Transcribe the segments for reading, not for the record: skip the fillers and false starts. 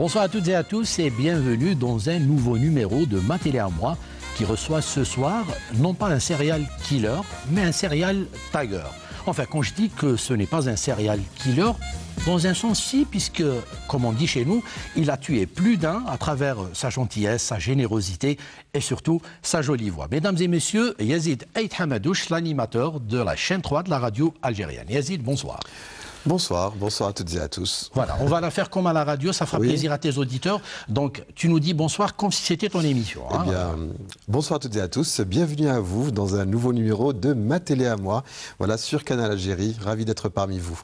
Bonsoir à toutes et à tous et bienvenue dans un nouveau numéro de Ma Télé à moi qui reçoit ce soir non pas un serial killer mais un serial tiger. Enfin, quand je dis que ce n'est pas un serial killer, dans un sens si, puisque, comme on dit chez nous, il a tué plus d'un à travers sa gentillesse, sa générosité et surtout sa jolie voix. Mesdames et messieurs, Yazid Ait Hamadouche, l'animateur de la chaîne 3 de la radio algérienne. Yazid, bonsoir. Bonsoir, bonsoir à toutes et à tous. Voilà, on va la faire comme à la radio, ça fera plaisir à tes auditeurs. Donc, tu nous dis bonsoir comme si c'était ton émission. Hein. Eh bien, bonsoir à toutes et à tous, bienvenue à vous dans un nouveau numéro de Ma Télé à moi, voilà, sur Canal Algérie, ravi d'être parmi vous.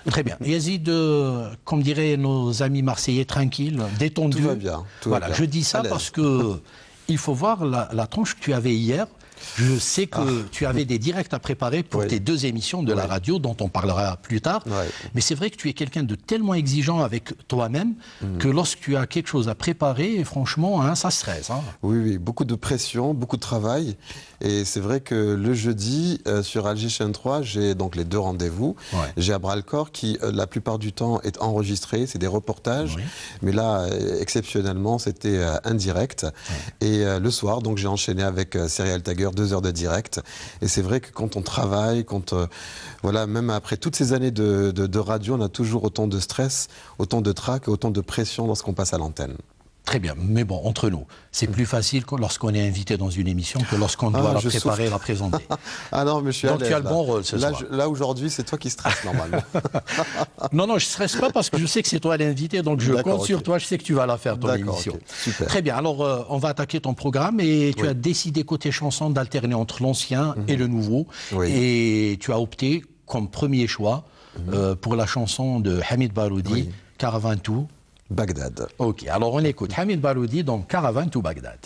Très bien. Yazid, comme diraient nos amis marseillais, tranquille, détendu. Tout va bien. Tout va bien. Je dis ça parce que il faut voir la tronche que tu avais hier. Je sais que tu avais des directs à préparer pour tes deux émissions de la radio, dont on parlera plus tard. Mais c'est vrai que tu es quelqu'un de tellement exigeant avec toi-même que lorsque tu as quelque chose à préparer, franchement, hein, ça stresse. Hein. Oui, oui, beaucoup de pression, beaucoup de travail. Et c'est vrai que le jeudi, sur Alger Chaîne 3, j'ai donc les deux rendez-vous. J'ai à bras-le-corps qui, la plupart du temps, est enregistré. C'est des reportages. Mais là, exceptionnellement, c'était indirect. Et le soir, donc j'ai enchaîné avec Serial Tiger, 2 heures de direct. Et c'est vrai que quand on travaille, voilà, même après toutes ces années de radio, on a toujours autant de stress, autant de trac, autant de pression lorsqu'on passe à l'antenne. Très bien, mais bon, entre nous, c'est plus facile lorsqu'on est invité dans une émission que lorsqu'on doit la préparer, la présenter. Ah non, mais je suis donc tu as le bon rôle ce soir. Là aujourd'hui, c'est toi qui stresses normalement. Non, je ne stresse pas parce que je sais que c'est toi l'invité, donc je compte sur toi, je sais que tu vas la faire ton émission. Super. Très bien, alors on va attaquer ton programme et tu as décidé côté chanson d'alterner entre l'ancien et le nouveau. Et tu as opté comme premier choix pour la chanson de Hamid Baroudi, Caravan to Bagdad. Ok, alors on écoute Hamid Baroudi dans Caravan to Bagdad.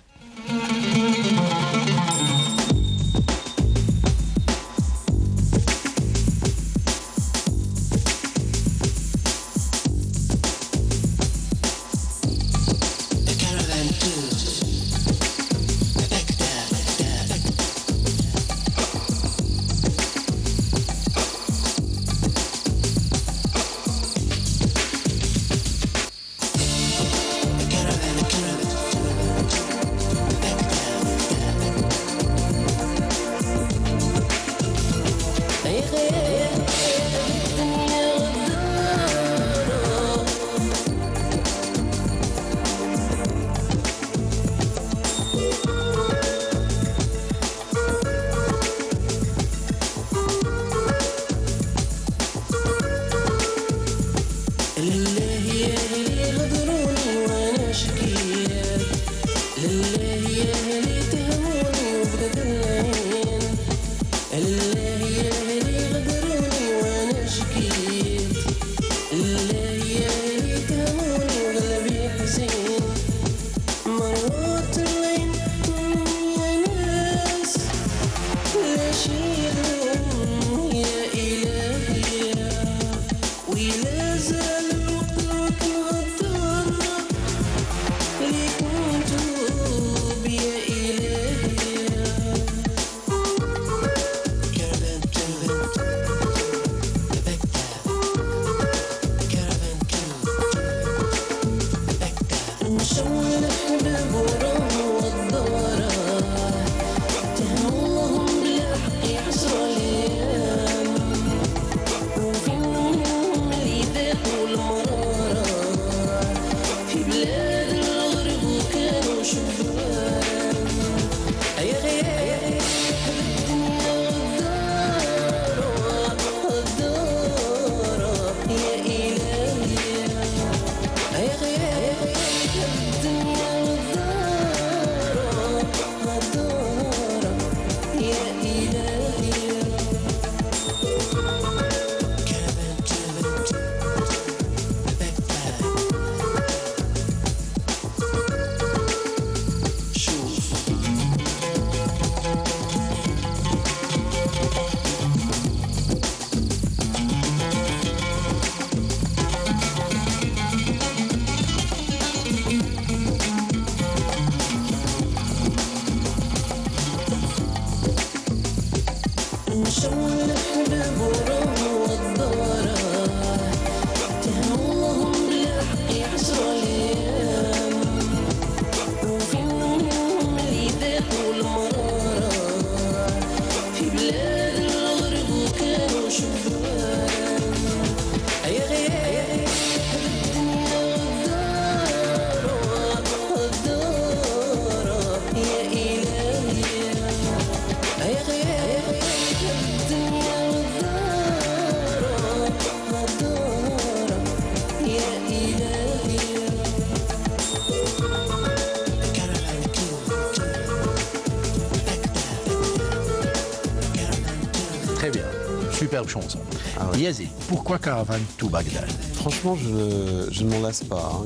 Très bien, superbe chanson. Ah ouais. Yazid, pourquoi Caravane to Bagdad? Franchement, je ne m'en lasse pas.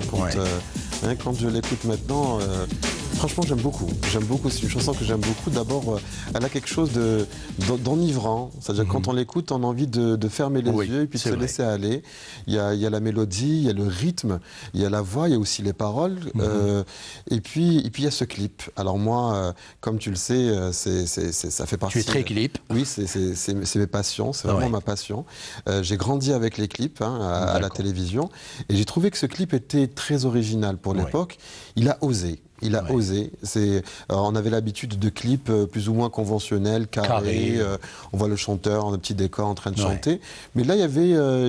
Hein. Quand je l'écoute maintenant, franchement, j'aime beaucoup. J'aime beaucoup. C'est une chanson que j'aime beaucoup. D'abord, elle a quelque chose d'enivrant. C'est-à-dire quand on l'écoute, on a envie de fermer les yeux et puis de se laisser aller. Il y a la mélodie, il y a le rythme, il y a la voix, il y a aussi les paroles. Et puis il y a ce clip. Alors moi, comme tu le sais, ça fait partie... Tu es très clip. Oui, c'est mes passions. C'est vraiment ma passion. J'ai grandi avec les clips à la télévision et j'ai trouvé que ce clip était très original pour l'époque. Il a osé. Il a osé. On avait l'habitude de clips plus ou moins conventionnels, carrés. On voit le chanteur, un petit décor en train de chanter. Mais là, il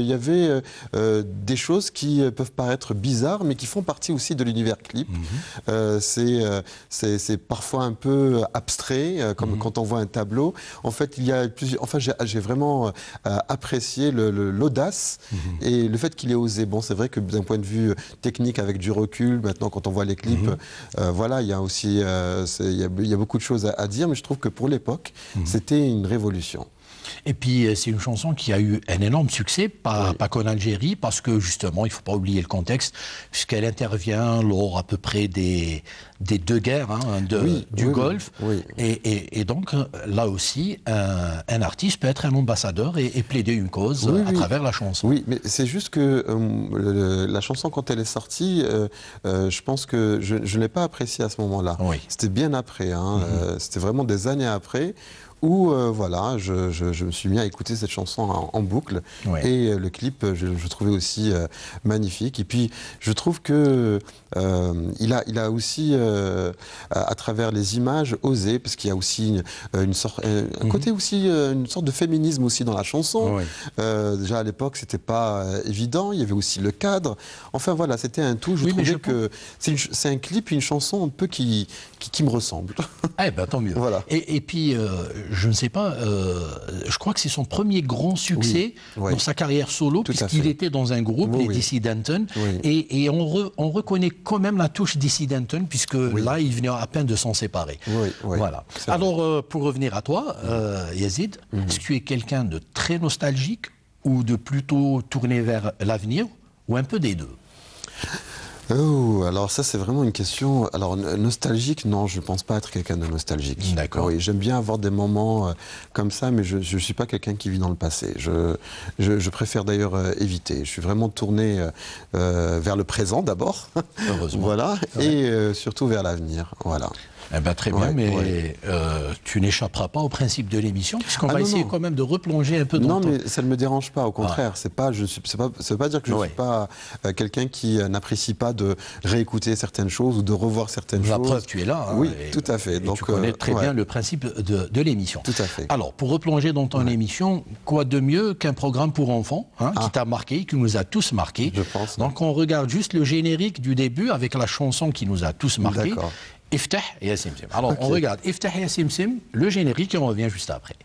y avait des choses qui peuvent paraître bizarres, mais qui font partie aussi de l'univers clip. C'est parfois un peu abstrait, comme quand on voit un tableau. En fait, j'ai vraiment apprécié l'audace et le fait qu'il ait osé. Bon, c'est vrai que d'un point de vue technique, avec du recul, maintenant, quand on voit les clips, voilà, il y a aussi il y a beaucoup de choses à dire, mais je trouve que pour l'époque, c'était une révolution. Et puis, c'est une chanson qui a eu un énorme succès, pas qu'en Algérie, parce que justement, il ne faut pas oublier le contexte, puisqu'elle intervient lors à peu près des deux guerres du Golfe. Et donc, là aussi, un artiste peut être un ambassadeur et plaider une cause à travers la chanson. Oui, mais c'est juste que la chanson, quand elle est sortie, je pense que je ne l'ai pas appréciée à ce moment-là. C'était bien après, c'était vraiment des années après. Où voilà, je me suis mis à écouter cette chanson en boucle et le clip, je trouvais aussi magnifique. Et puis, je trouve que il a aussi, à travers les images, osé, parce qu'il y a aussi un côté aussi, une sorte de féminisme aussi dans la chanson. Déjà à l'époque, c'était pas évident. Il y avait aussi le cadre. Enfin voilà, c'était un tout. Je trouvais que c'est un clip, une chanson un peu qui me ressemble. Eh ben tant mieux. Voilà. Et puis, je ne sais pas, je crois que c'est son premier grand succès dans sa carrière solo, puisqu'il était dans un groupe, les DC Denton, et on reconnaît quand même la touche DC Denton, puisque là, il venait à peine de s'en séparer. Voilà. Alors, pour revenir à toi, Yazid, est-ce que tu es quelqu'un de très nostalgique ou de plutôt tourné vers l'avenir, ou un peu des deux? Oh, alors ça c'est vraiment une question. Alors nostalgique, non, je ne pense pas être quelqu'un de nostalgique. D'accord. Oui, j'aime bien avoir des moments comme ça, mais je ne suis pas quelqu'un qui vit dans le passé. Je préfère d'ailleurs éviter. Je suis vraiment tourné vers le présent d'abord. Heureusement. Voilà, et surtout vers l'avenir. Voilà. Eh ben, très bien, mais tu n'échapperas pas au principe de l'émission, puisqu'on va essayer quand même de replonger un peu dans Non, mais ça ne me dérange pas, au contraire. Ça ne veut pas dire que je ne suis pas quelqu'un qui n'apprécie pas de réécouter certaines choses ou de revoir certaines choses. La preuve, tu es là. Oui, tout à fait. Donc, tu connais très bien le principe de l'émission. Tout à fait. Alors, pour replonger dans ton émission, quoi de mieux qu'un programme pour enfants qui t'a marqué, qui nous a tous marqués. Je pense. Donc, on regarde juste le générique du début avec la chanson qui nous a tous marqués. D'accord. Iftah ya Simsim. Alors, on regarde Iftah ya Simsim, le générique, et on revient juste après.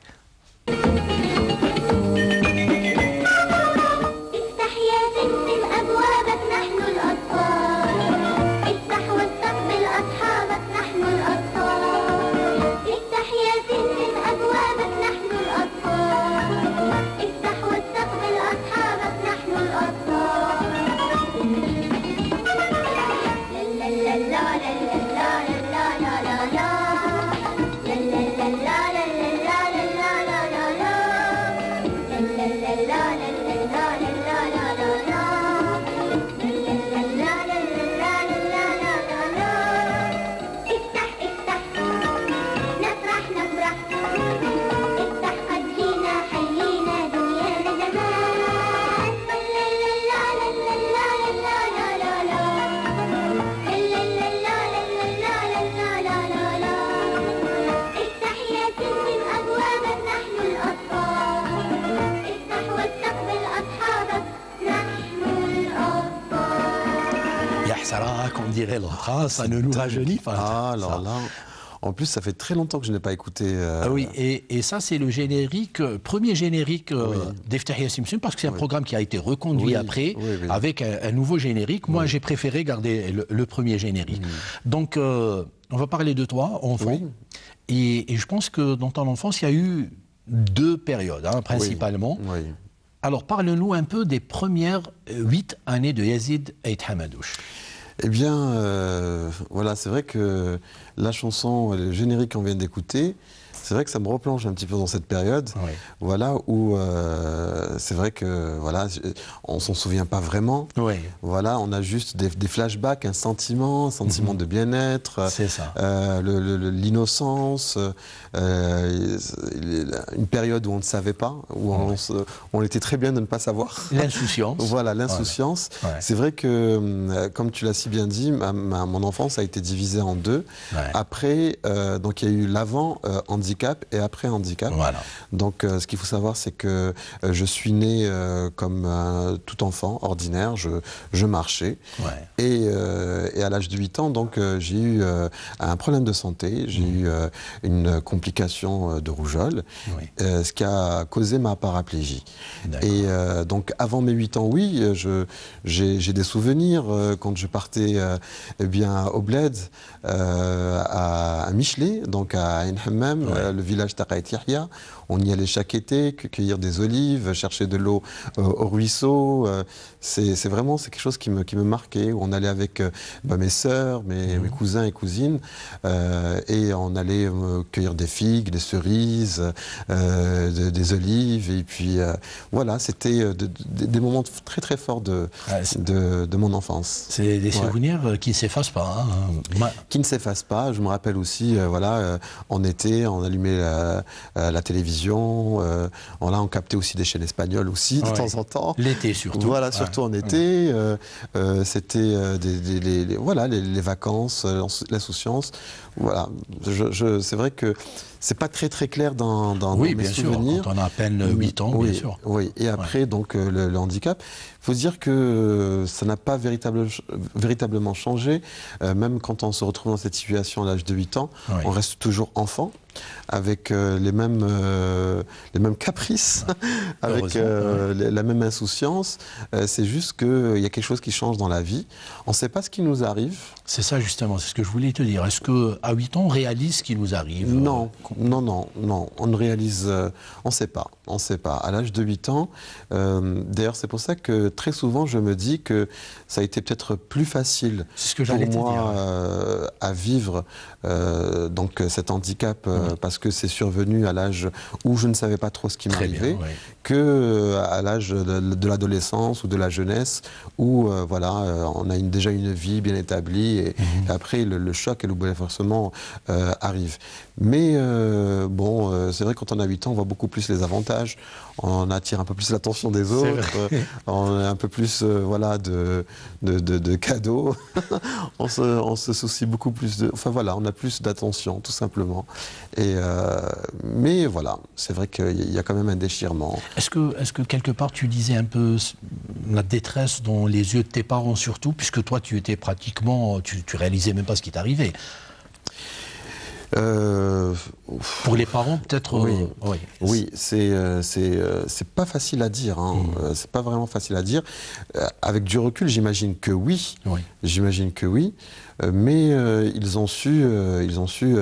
On dirait l'autre, ça ne nous rajeunit pas. Ah, alors là, En plus, ça fait très longtemps que je n'ai pas écouté. Ah oui, et ça, c'est le générique, premier générique d'Eftahia Simpson, parce que c'est un programme qui a été reconduit après, avec un nouveau générique. Moi, j'ai préféré garder le premier générique. Donc, on va parler de toi, enfant. Et je pense que dans ton enfance, il y a eu deux périodes, hein, principalement. Alors, parle-nous un peu des premières 8 années de Yazid Ait Hamadouche. Eh bien, voilà, c'est vrai que la chanson, le générique qu'on vient d'écouter, c'est vrai que ça me replonge un petit peu dans cette période, voilà, où c'est vrai que voilà, on s'en souvient pas vraiment. Voilà, on a juste des flashbacks, un sentiment de bien-être, l'innocence, une période où on ne savait pas, où on était très bien de ne pas savoir. L'insouciance. Voilà, l'insouciance. C'est vrai que, comme tu l'as si bien dit, mon enfance a été divisée en deux. Après, donc il y a eu l'avant handicap et après handicap. Donc ce qu'il faut savoir, c'est que je suis né comme tout enfant ordinaire, je marchais. Et à l'âge de 8 ans, donc j'ai eu un problème de santé, j'ai eu une complication de rougeole, ce qui a causé ma paraplégie. Et donc avant mes 8 ans, oui, j'ai des souvenirs quand je partais eh bien, au bled, à Michelet, donc à Ain Hammam, le village Taqaït Yahya. On y allait chaque été, cueillir des olives, chercher de l'eau au ruisseau. C'est quelque chose qui me marquait, où on allait avec mes sœurs, mes cousins et cousines, et on allait cueillir des figues, des cerises, des olives, et puis voilà, c'était des moments très très forts de mon enfance. C'est des souvenirs qui ne s'effacent pas. Hein. Qui ne s'effacent pas. Je me rappelle aussi, voilà, en été, on allumait la télévision, on captait aussi des chaînes espagnoles aussi de temps en temps. L'été surtout. Voilà, surtout en été. C'était voilà, les vacances, l'insouciance. Voilà, c'est vrai que c'est pas très très clair dans mes bien souvenirs. Sûr, quand on a à peine 8 ans, bien sûr. Oui, et après, donc, le handicap. Il faut se dire que ça n'a pas véritablement changé. Même quand on se retrouve dans cette situation à l'âge de 8 ans, on reste toujours enfant, avec les mêmes caprices, avec la même insouciance. C'est juste qu'il y a quelque chose qui change dans la vie. On ne sait pas ce qui nous arrive. C'est ça justement, c'est ce que je voulais te dire. Est-ce qu'à 8 ans, on réalise ce qui nous arrive? Non, on ne réalise, on ne sait pas. On ne sait pas. À l'âge de 8 ans, d'ailleurs c'est pour ça que très souvent je me dis que ça a été peut-être plus facile pour moi à vivre donc cet handicap parce que c'est survenu à l'âge où je ne savais pas trop ce qui m'arrivait, que à l'âge de l'adolescence ou de la jeunesse où voilà, on a déjà une vie bien établie et après le choc et le bouleversement arrivent. Mais bon, c'est vrai que quand on a 8 ans, on voit beaucoup plus les avantages, on attire un peu plus l'attention des autres, on a un peu plus voilà, de cadeaux, on se soucie beaucoup plus de... Enfin voilà, on a plus d'attention tout simplement. Et, mais voilà, c'est vrai qu'il y a quand même un déchirement. Est-ce que quelque part tu disais un peu la détresse dans les yeux de tes parents surtout, puisque toi tu étais pratiquement, tu réalisais même pas ce qui t'arrivait? Pour les parents, peut-être. Oui, c'est pas facile à dire. Hein. C'est pas vraiment facile à dire. Avec du recul, j'imagine que oui. J'imagine que oui. Mais ils ont su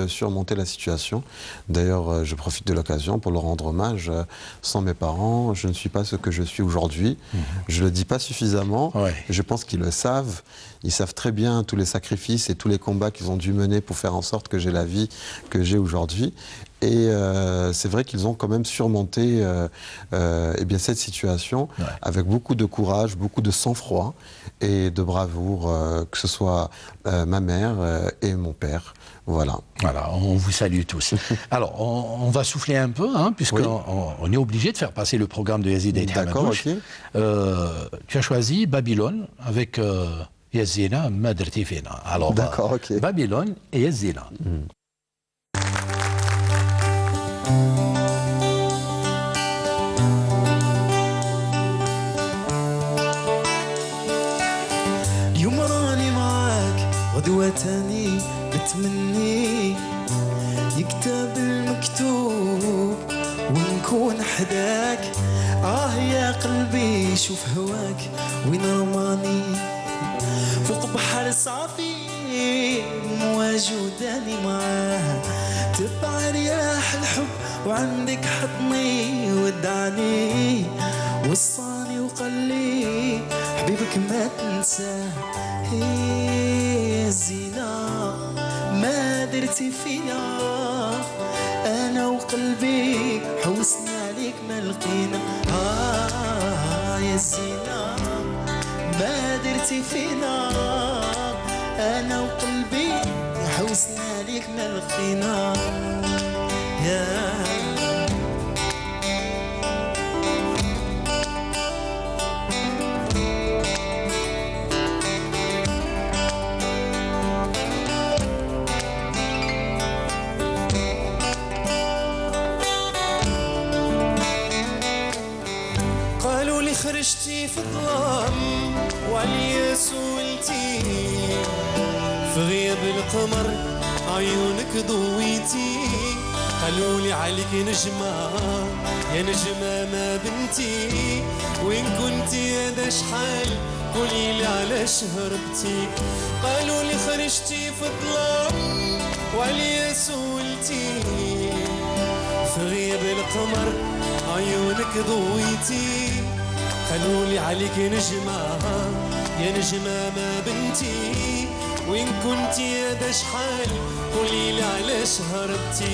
surmonter la situation. D'ailleurs, je profite de l'occasion pour leur rendre hommage. Sans mes parents, je ne suis pas ce que je suis aujourd'hui. Je le dis pas suffisamment. Je pense qu'ils le savent. Ils savent très bien tous les sacrifices et tous les combats qu'ils ont dû mener pour faire en sorte que j'ai la vie que j'ai aujourd'hui. Et c'est vrai qu'ils ont quand même surmonté eh bien, cette situation avec beaucoup de courage, beaucoup de sang-froid et de bravoure, que ce soit ma mère et mon père. Voilà. Voilà, on vous salue tous. Alors, on va souffler un peu, hein, puisqu'on est obligé de faire passer le programme de Yazid Ait Hamadouche. Tu as choisi Babylone avec Yazina Madrti Fina. Alors, Babylone et Yazina. اليوم راني معاك غدوة تاني بتمني نكون حداك. يا قلبي شوف هواك وين رماني، فوق بحر صافي موجوداني معاه. تبع رياح الحب وعندك حضني ودعني، وصاني وقال لي حبيبك ما تنساه. الزينة ما درتي فيا، انا وقلبي حوسنا عليك ما لقينا. يا الزينة ما درتي فينا، انا وقلبي حوسنا عليك ما لقينا. يا خرجتي في الظلام وعليا سولتي، في غياب القمر عيونك ضويتي. قالولي عليك نجمة يا نجمة ما بنتي، وين كنتي هذا شحال قوليلي علاش هربتي. قالولي خرجتي في الظلام وعليا سولتي، في غياب القمر عيونك ضويتي. قالولي عليك نجمة يا نجمة ما بنتي، وين كنتي هذا شحال قوليلي علاش هربتي.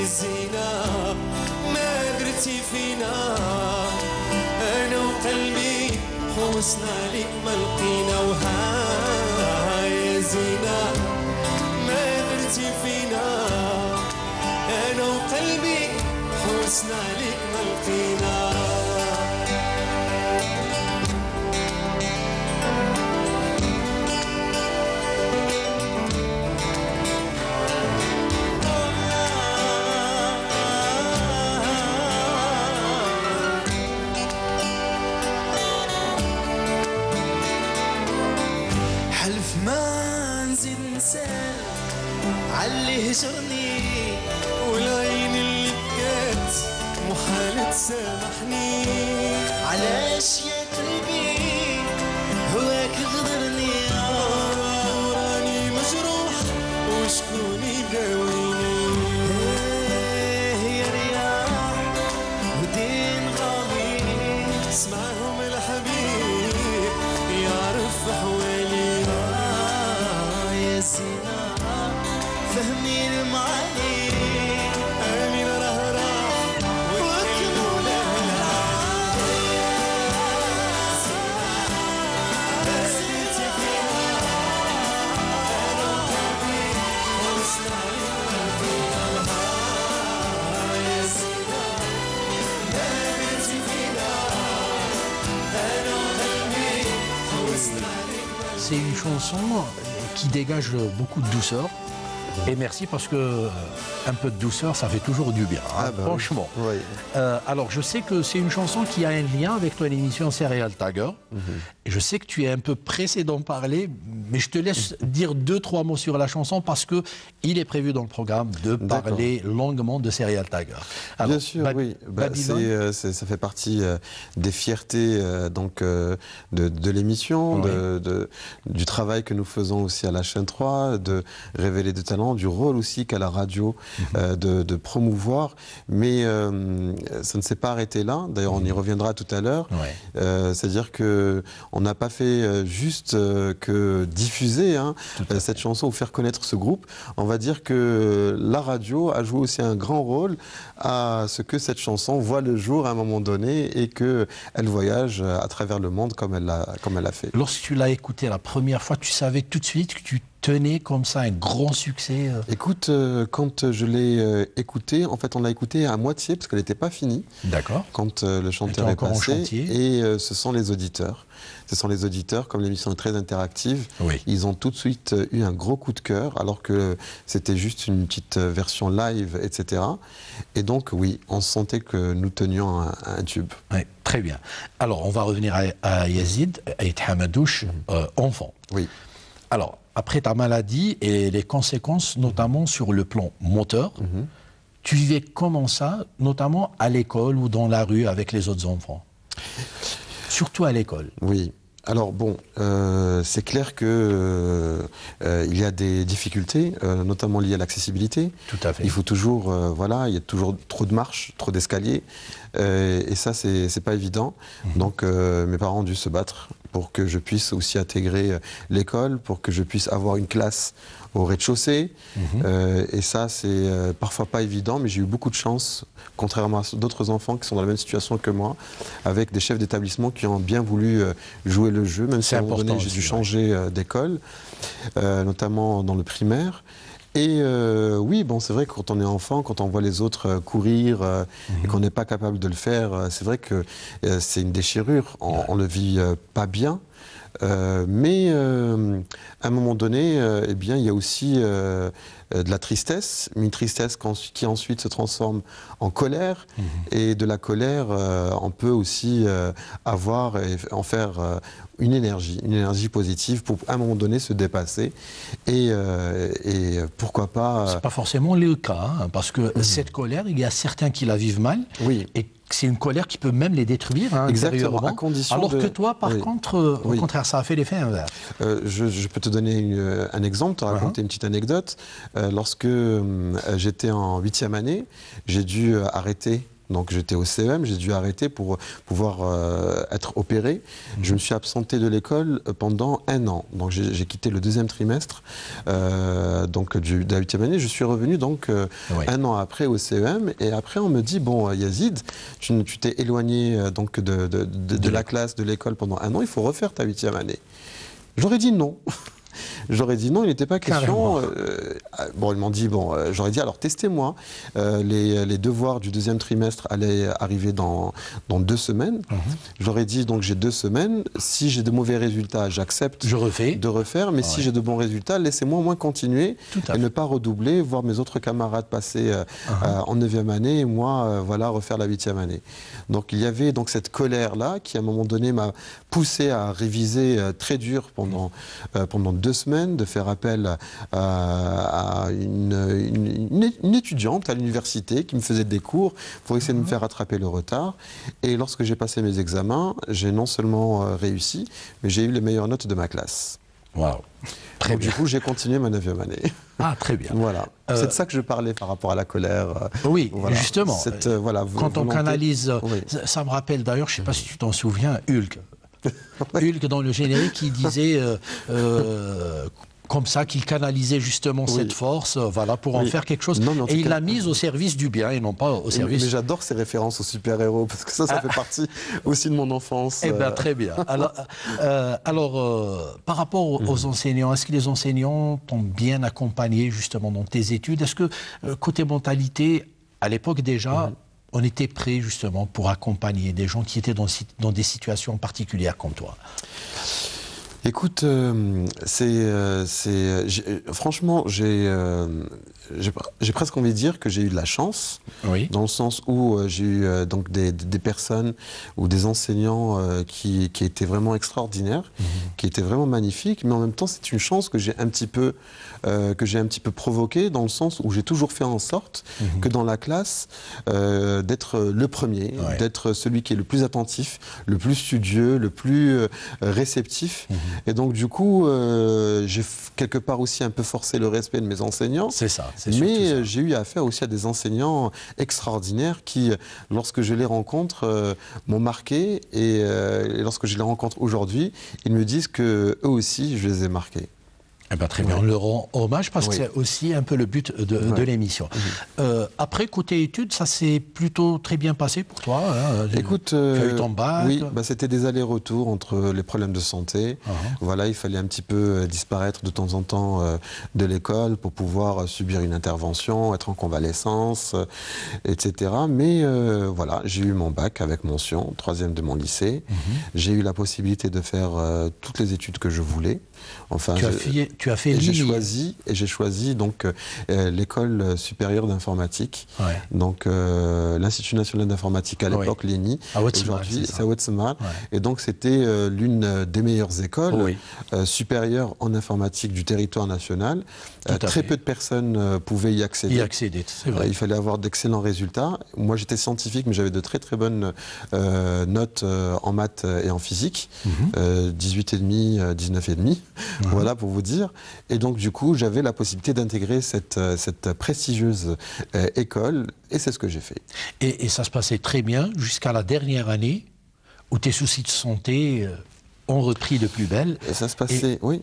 زينة ما درتي فينا، أنا وقلبي حوسنا عليك ما لقينا. يا زينة ما درتي فينا، أنا وقلبي حوسنا عليك ما لقينا. حلف ما نزيد نسال علي هجرني، والعين اللي بكات محال تسامحني. علاش يا قلبي هواك غدرني، وراني مجروح وشكون يداويني. يا رياح ودين غالي اسمعهم الحبيب يعرف حوالي. يا زينة فهمي المعاني، امين راه راح وكمل C'est une chanson qui dégage beaucoup de douceur. Et merci parce que un peu de douceur, ça fait toujours du bien, hein, franchement. Oui. Alors, je sais que c'est une chanson qui a un lien avec ton émission Serial Tiger. Et je sais que tu es un peu pressé d'en parler, mais je te laisse dire 2-3 mots sur la chanson parce que il est prévu dans le programme de parler longuement de Serial Tiger. Alors, bien sûr, oui. Ça fait partie des fiertés de l'émission, du travail que nous faisons aussi à la chaîne 3, de révéler des talents, du rôle aussi qu'a la radio de promouvoir. Mais ça ne s'est pas arrêté là. D'ailleurs, on y reviendra tout à l'heure. C'est-à-dire qu'on n'a pas fait juste que diffuser cette chanson ou faire connaître ce groupe. On va dire que la radio a joué aussi un grand rôle à ce que cette chanson voit le jour à un moment donné et qu'elle voyage à travers le monde comme elle l'a fait. Lorsque tu l'as écoutée la première fois, tu savais tout de suite que tu tenais comme ça un grand succès? Écoute, quand je l'ai écoutée, en fait on l'a écoutée à moitié parce qu'elle n'était pas finie. D'accord. Quand le chanteur est passé. Et ce sont les auditeurs. Ce sont les auditeurs, comme l'émission est très interactive, ils ont tout de suite eu un gros coup de cœur, alors que c'était juste une petite version live, etc. Et donc, oui, on sentait que nous tenions un tube. Oui, très bien. Alors, on va revenir à Yazid, à Hamadouche, enfant. Oui. Alors, après ta maladie et les conséquences, notamment sur le plan moteur, Tu vivais comment ça, notamment à l'école ou dans la rue avec les autres enfants? Surtout à l'école. Oui. Alors bon, c'est clair que il y a des difficultés, notamment liées à l'accessibilité. Tout à fait. Il faut toujours, voilà, il y a toujours trop de marches, trop d'escaliers, et ça c'est pas évident. Donc mes parents ont dû se battre pour que je puisse aussi intégrer l'école, pour que je puisse avoir une classe au rez-de-chaussée. Et ça, c'est parfois pas évident, mais j'ai eu beaucoup de chance, contrairement à d'autres enfants qui sont dans la même situation que moi, avec des chefs d'établissement qui ont bien voulu jouer le jeu, même si à un moment donné, j'ai dû changer d'école, notamment dans le primaire. Et oui, bon, c'est vrai que quand on est enfant, quand on voit les autres courir et qu'on n'est pas capable de le faire, c'est vrai que c'est une déchirure. On le vit pas bien. Mais à un moment donné, eh bien, il y a aussi de la tristesse, une tristesse qui ensuite se transforme en colère. Et de la colère, on peut aussi avoir et en faire une énergie positive pour à un moment donné se dépasser. Et pourquoi pas... C'est pas forcément le cas, hein, parce que cette colère, il y a certains qui la vivent mal. Oui. Et c'est une colère qui peut même les détruire hein, intérieurement. À condition alors que toi, par contre, au contraire, ça a fait l'effet inverse. Je peux te donner un exemple, te raconter une petite anecdote. Lorsque j'étais en 8e année, j'ai dû arrêter. Donc j'étais au CEM, j'ai dû arrêter pour pouvoir être opéré. Je me suis absenté de l'école pendant 1 an. Donc j'ai quitté le 2e trimestre donc de la 8e année. Je suis revenu donc 1 an après au CEM. Et après on me dit, bon Yazid, tu t'es éloigné donc de la classe, de l'école pendant 1 an, il faut refaire ta 8e année. J'aurais dit non. J'aurais dit non, il n'était pas question. Bon, ils m'ont dit, bon, j'aurais dit, alors testez-moi. Les devoirs du 2e trimestre allaient arriver dans 2 semaines. J'aurais dit, donc j'ai 2 semaines. Si j'ai de mauvais résultats, j'accepte de refaire. Mais si j'ai de bons résultats, laissez-moi au moins continuer et ne pas redoubler, voir mes autres camarades passer en 9e année et moi, voilà, refaire la 8e année. Donc il y avait donc cette colère-là qui, à un moment donné, m'a poussé à réviser très dur pendant 2 semaines, de faire appel à une étudiante à l'université qui me faisait des cours pour essayer de me faire rattraper le retard. Et lorsque j'ai passé mes examens, j'ai non seulement réussi, mais j'ai eu les meilleures notes de ma classe. Waouh. Très bien. Du coup, j'ai continué ma 9e année. Ah, très bien. Voilà. C'est de ça que je parlais par rapport à la colère. Oui, voilà. justement. Voilà, quand on canalise, ça me rappelle d'ailleurs, je ne sais pas si tu t'en souviens, Hulk. Hulk dans le générique qui disait comme ça qu'il canalisait justement cette force voilà, pour en faire quelque chose. Non, et il l'a mise au service du bien et non pas au service... Mais j'adore ces références aux super-héros parce que ça fait partie aussi de mon enfance. Eh bien, très bien. Alors par rapport aux enseignants, est-ce que les enseignants t'ont bien accompagné justement dans tes études? Est-ce que côté mentalité, à l'époque déjà, on était prêt justement pour accompagner des gens qui étaient dans des situations particulières comme toi? Écoute, franchement, j'ai presque envie de dire que j'ai eu de la chance, dans le sens où j'ai eu donc des personnes ou des enseignants qui étaient vraiment extraordinaires, qui étaient vraiment magnifiques, mais en même temps c'est une chance que j'ai un petit peu provoquée, dans le sens où j'ai toujours fait en sorte que dans la classe d'être le premier, d'être celui qui est le plus attentif, le plus studieux, le plus réceptif. Et donc du coup, j'ai quelque part aussi un peu forcé le respect de mes enseignants. C'est ça. Mais j'ai eu affaire aussi à des enseignants extraordinaires qui, lorsque je les rencontre, m'ont marqué. Et lorsque je les rencontre aujourd'hui, ils me disent que eux aussi, je les ai marqués. Eh ben, très bien, on leur rend hommage parce que c'est aussi un peu le but de l'émission. Après, côté études, ça s'est plutôt très bien passé pour toi hein. Écoute, tu as eu ton bac. Oui, c'était des allers-retours entre les problèmes de santé. Voilà, il fallait un petit peu disparaître de temps en temps de l'école pour pouvoir subir une intervention, être en convalescence, etc. Mais voilà, j'ai eu mon bac avec mention, 3e de mon lycée. J'ai eu la possibilité de faire toutes les études que je voulais. Enfin, tu as fait l'INI. J'ai choisi donc l'école supérieure d'informatique, Ouais. donc l'Institut national d'informatique à l'époque, l'INI. Aujourd'hui, c'est à Oued-Semar. Ouais. Et donc c'était l'une des meilleures écoles Oui. supérieures en informatique du territoire national. Très peu de personnes pouvaient y accéder. C'est vrai. Il fallait avoir d'excellents résultats. Moi, j'étais scientifique, mais j'avais de très très bonnes notes en maths et en physique. 18,5, 19,5. Voilà pour vous dire. Et donc du coup, j'avais la possibilité d'intégrer cette prestigieuse école, et c'est ce que j'ai fait. Et ça se passait très bien jusqu'à la dernière année où tes soucis de santé ont repris de plus belle. Et ça se passait, oui.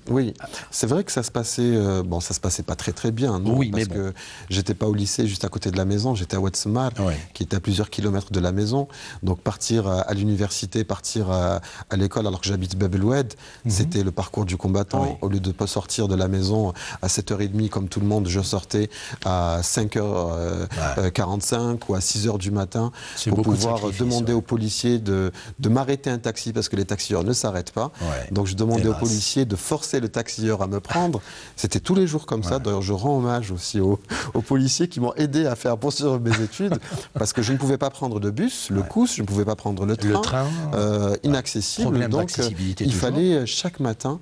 Oui. C'est vrai que ça se passait, ça se passait pas très très bien, non, oui, parce mais que j'étais pas au lycée juste à côté de la maison, j'étais à Oued-Semar, qui était à plusieurs kilomètres de la maison. Donc partir à l'université, partir à l'école alors que j'habite Bab el Oued, c'était le parcours du combattant. Au lieu de pas sortir de la maison à 7h30 comme tout le monde, je sortais à 5h45 ou à 6h du matin pour pouvoir demander aux policiers de m'arrêter un taxi parce que les taxieurs ne s'arrête pas. Donc je demandais aux policiers de forcer le taxieur à me prendre. C'était tous les jours comme ça. D'ailleurs, je rends hommage aussi aux policiers qui m'ont aidé à faire poursuivre mes études parce que je ne pouvais pas prendre de bus, le COUS, je ne pouvais pas prendre le train, inaccessible. Donc il fallait chaque matin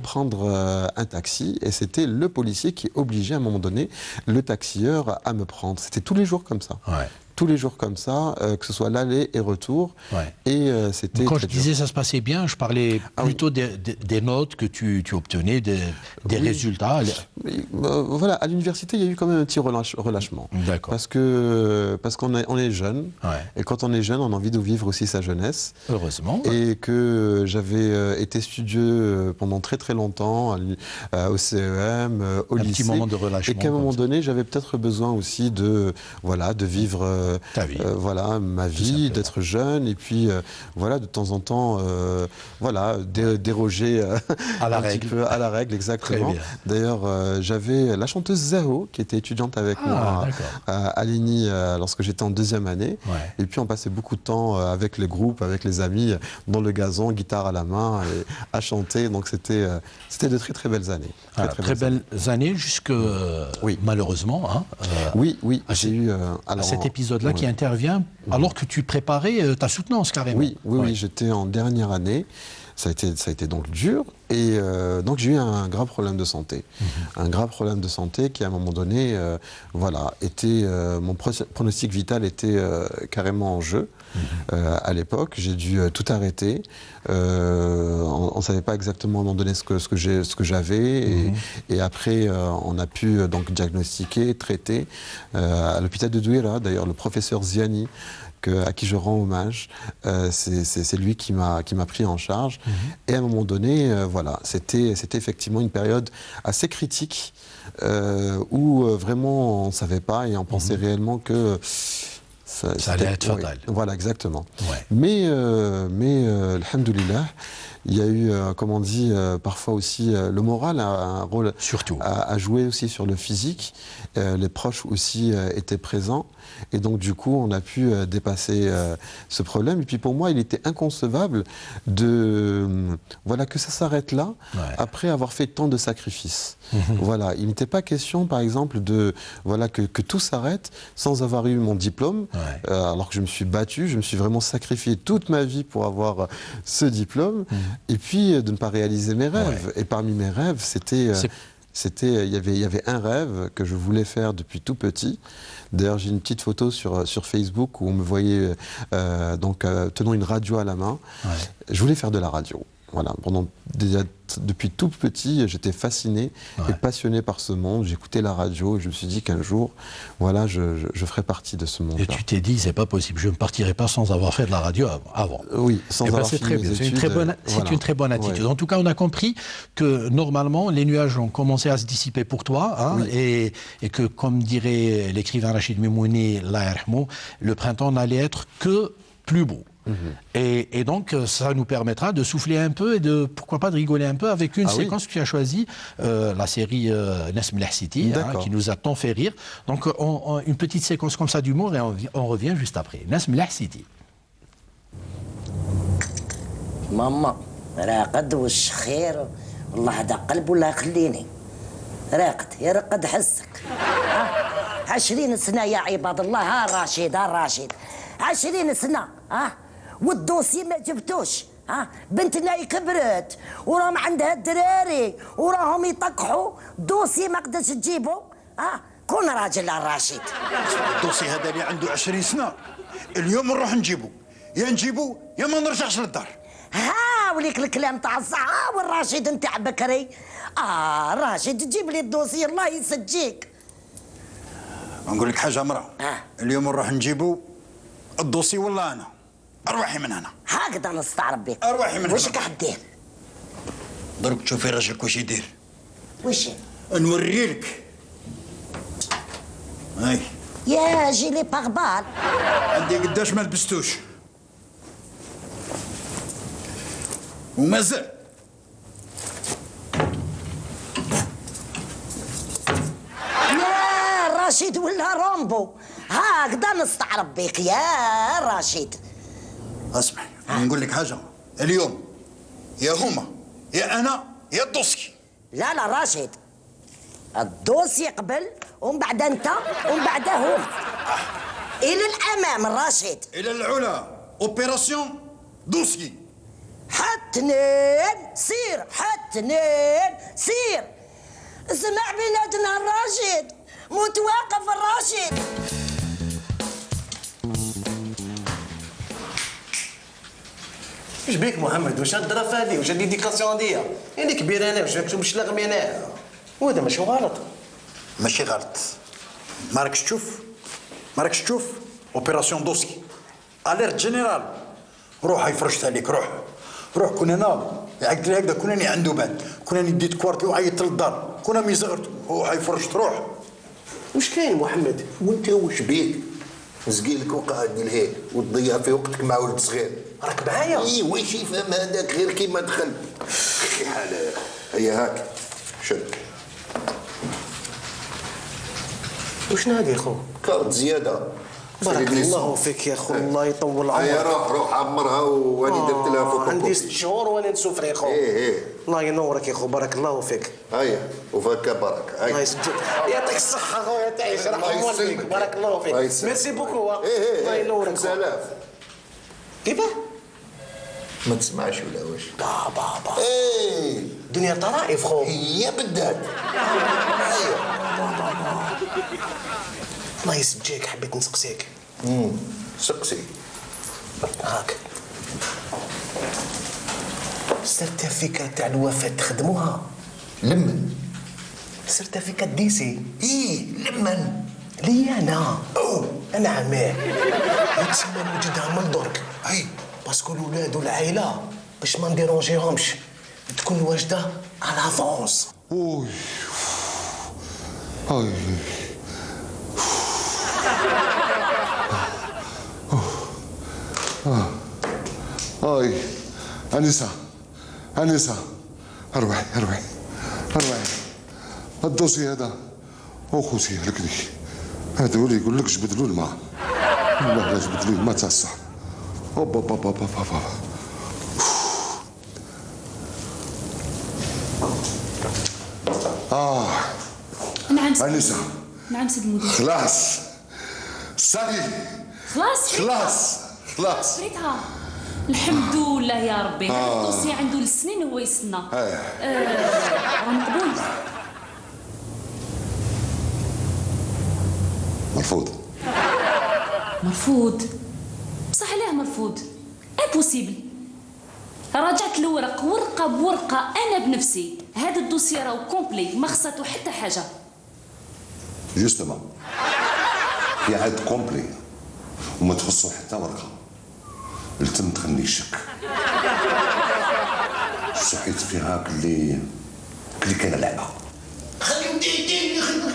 prendre un taxi, et c'était le policier qui obligeait à un moment donné le taxieur à me prendre. C'était tous les jours comme ça. Tous les jours comme ça, que ce soit l'aller et retour. Et c'était. Quand je disais ça se passait bien, je parlais plutôt des notes que tu obtenais, des résultats. Voilà, à l'université, il y a eu quand même un petit relâchement. Parce qu'on est jeune, et quand on est jeune, on a envie de vivre aussi sa jeunesse. Heureusement. Et que j'avais été studieux pendant très très longtemps au CEM, au lycée. Un petit moment de relâchement. Et qu'à un moment donné, j'avais peut-être besoin aussi de vivre ma vie, d'être jeune, et puis de temps en temps déroger à la règle. À la règle, exactement. D'ailleurs, j'avais la chanteuse Zaho qui était étudiante avec moi à l'INI lorsque j'étais en 2e année, et puis on passait beaucoup de temps avec les groupes, avec les amis, dans le gazon, guitare à la main, et à chanter. Donc c'était de très très belles années. Très belles années jusque malheureusement. J'ai eu cet épisode-là qui intervient alors que tu préparais ta soutenance carrément. Oui, j'étais en dernière année. Ça a été donc dur, et donc j'ai eu un grave problème de santé. Un grave problème de santé qui à un moment donné, était mon pronostic vital était carrément en jeu. À l'époque, j'ai dû tout arrêter. On ne savait pas exactement à un moment donné ce que j'avais, et après on a pu donc diagnostiquer, traiter à l'hôpital de Douira. D'ailleurs, le professeur Ziani, à qui je rends hommage, c'est lui qui m'a pris en charge. Et à un moment donné, c'était effectivement une période assez critique où vraiment on ne savait pas, et on pensait réellement que ça allait être fatal. Voilà, exactement. Mais alhamdoulilah, il y a eu, comme on dit, parfois aussi le moral a un rôle à jouer aussi sur le physique. Les proches aussi étaient présents, et donc du coup on a pu dépasser ce problème. Et puis pour moi, il était inconcevable que ça s'arrête là après avoir fait tant de sacrifices. Il n'était pas question, par exemple, que tout s'arrête sans avoir eu mon diplôme, alors que je me suis battu, je me suis vraiment sacrifié toute ma vie pour avoir ce diplôme. Et puis de ne pas réaliser mes rêves. Et parmi mes rêves, il y avait un rêve que je voulais faire depuis tout petit. D'ailleurs, j'ai une petite photo sur Facebook où on me voyait tenant une radio à la main. Je voulais faire de la radio. Voilà, depuis tout petit, j'étais fasciné et passionné par ce monde. J'écoutais la radio et je me suis dit qu'un jour, je ferais partie de ce monde-là. Et tu t'es dit, c'est pas possible, je ne partirai pas sans avoir fait de la radio avant. Oui, sans avoir fini mes études. C'est une très bonne attitude. En tout cas, on a compris que normalement, les nuages ont commencé à se dissiper pour toi, et que, comme dirait l'écrivain Rachid Memouni, Allah yarhamou, le printemps n'allait être que plus beau. Et donc ça nous permettra de souffler un peu et pourquoi pas de rigoler un peu avec une séquence que tu as choisie, la série Nasm Lahsiti, qui nous a tant fait rire. Donc une petite séquence comme ça d'humour, et on revient juste après. Nasm Lahsiti. Maman, راقد والشخير والله هذا قلب ولا يخليني راقد يرقد حسك. 20 سنة يا عباد الله. ها رشيد 20 سنة والدوسي ما جبتوش. بنتنا كبرت وراهم عندها الدراري وراهم يطقحوا دوسي ما قدرتش تجيبه. كون راجل يا رشيد. الدوسي هذا اللي عنده 20 سنة اليوم نروح نجيبه، يا نجيبه يا ما نرجعش للدار. وليك الكلام تاع الصحة والرشيد نتاع بكري. راشد تجيب لي الدوسي الله يسجيك. نقول لك حاجة مرة، اليوم نروح نجيبه الدوسي والله أنا أرواحي من هنا. هكذا نستعرب بك. أرواحي من هنا. وش حدير؟ ضرب تشوفي راجلك واش يدير. وش؟ نوريلك. هاي. يا جيلي باغبال. عندي قداش ما لبستوش. ومازال. يا رشيد ولا رومبو هكذا نستعرب بك يا رشيد. اسمعي نقول لك حاجة، اليوم يا هما يا أنا يا الدوسي. لا رشيد، الدوسي قبل ومن بعد أنت ومن بعد هو. إلى الأمام الرشيد. إلى العلا. أوبيراسيون دوسي. حتنين سير حتنين سير. اسمع بلادنا الراشد متوقف الراشد. ايش بيك محمد؟ واش الدرافه هذه؟ واش الديديكاسيون هذيا؟ يعني كبير انا واش راك مشلغمي انا؟ وهذا ماشي غلط. ماشي غلط. ما راكش تشوف اوبيراسيون دوسي اليرت جينيرال. روح هاي فرشت عليك. روح كون انا قلت لي هكذا كون اني عنده بعد كون اني ديت كوارتي وعيطت للدار كون مي زغرت روح هاي فرشت. روح. واش كاين محمد؟ وانت واش بيك؟ زقيلك وقاعد لهيه وتضيع في وقتك مع ولد صغير. راك معايا؟ اي واش يفهم هذاك غير كيما دخل. شي حاله. هيا هاك شد. وشنو هذه خو؟ كارت زياده. بارك الله فيك يا خو، الله يطول عمرك. هيا روح عمرها واني درت لها فوتوكوبي. عندي 6 شهور وانا نسوفري خو. ايه الله ينورك يا خو، بارك الله فيك. هيا وفاك برك. الله يسجدك. يعطيك الصحة خويا تعيش. رحم والديك. بارك الله فيك. ميرسي بوكو. الله ينورك. 5000. كيفاه؟ ما تسمعش ولا واش؟ بابا. ايه دنيا طرائف خو. هي بالذات. الله يسجيك، حبيت نسقسيك. سقسي. هاك السيرتيفيكات تاع الوفاة تخدموها؟ لمن؟ سيرتيفيكات ديسي. ايه لمن؟ لي انا. انا عماه. يتسمى نوجدها من درك. اي باسكو الولاد والعائله باش ما نديرونجيهمش تكون واجده على افونس. اوي أنسة أروحي الدوسي هذا أخوتي لك هذا هو اللي يقول لك جبدلوا الماء. والله لا جبدلوا الماء تاع الصح. أوبا نعم أنسة. نعم سيد المدير. خلاص سالي. خلاص شريتها. الحمد لله يا ربي. هذا الدوسي عنده السنين وهو يستنى. راه مقبول. مرفوض. بصح علاه مرفوض؟ امبوسيبل. راجعت الورق ورقه بورقه انا بنفسي. هذا الدوسي راهو كومبلي ما خصاتو حتى حاجه. جوستومون في عاد كومبلي وما تخصو حتى ورقه. التم تخلني الشك. صحيت فيها كلي كان لعبه. خليهم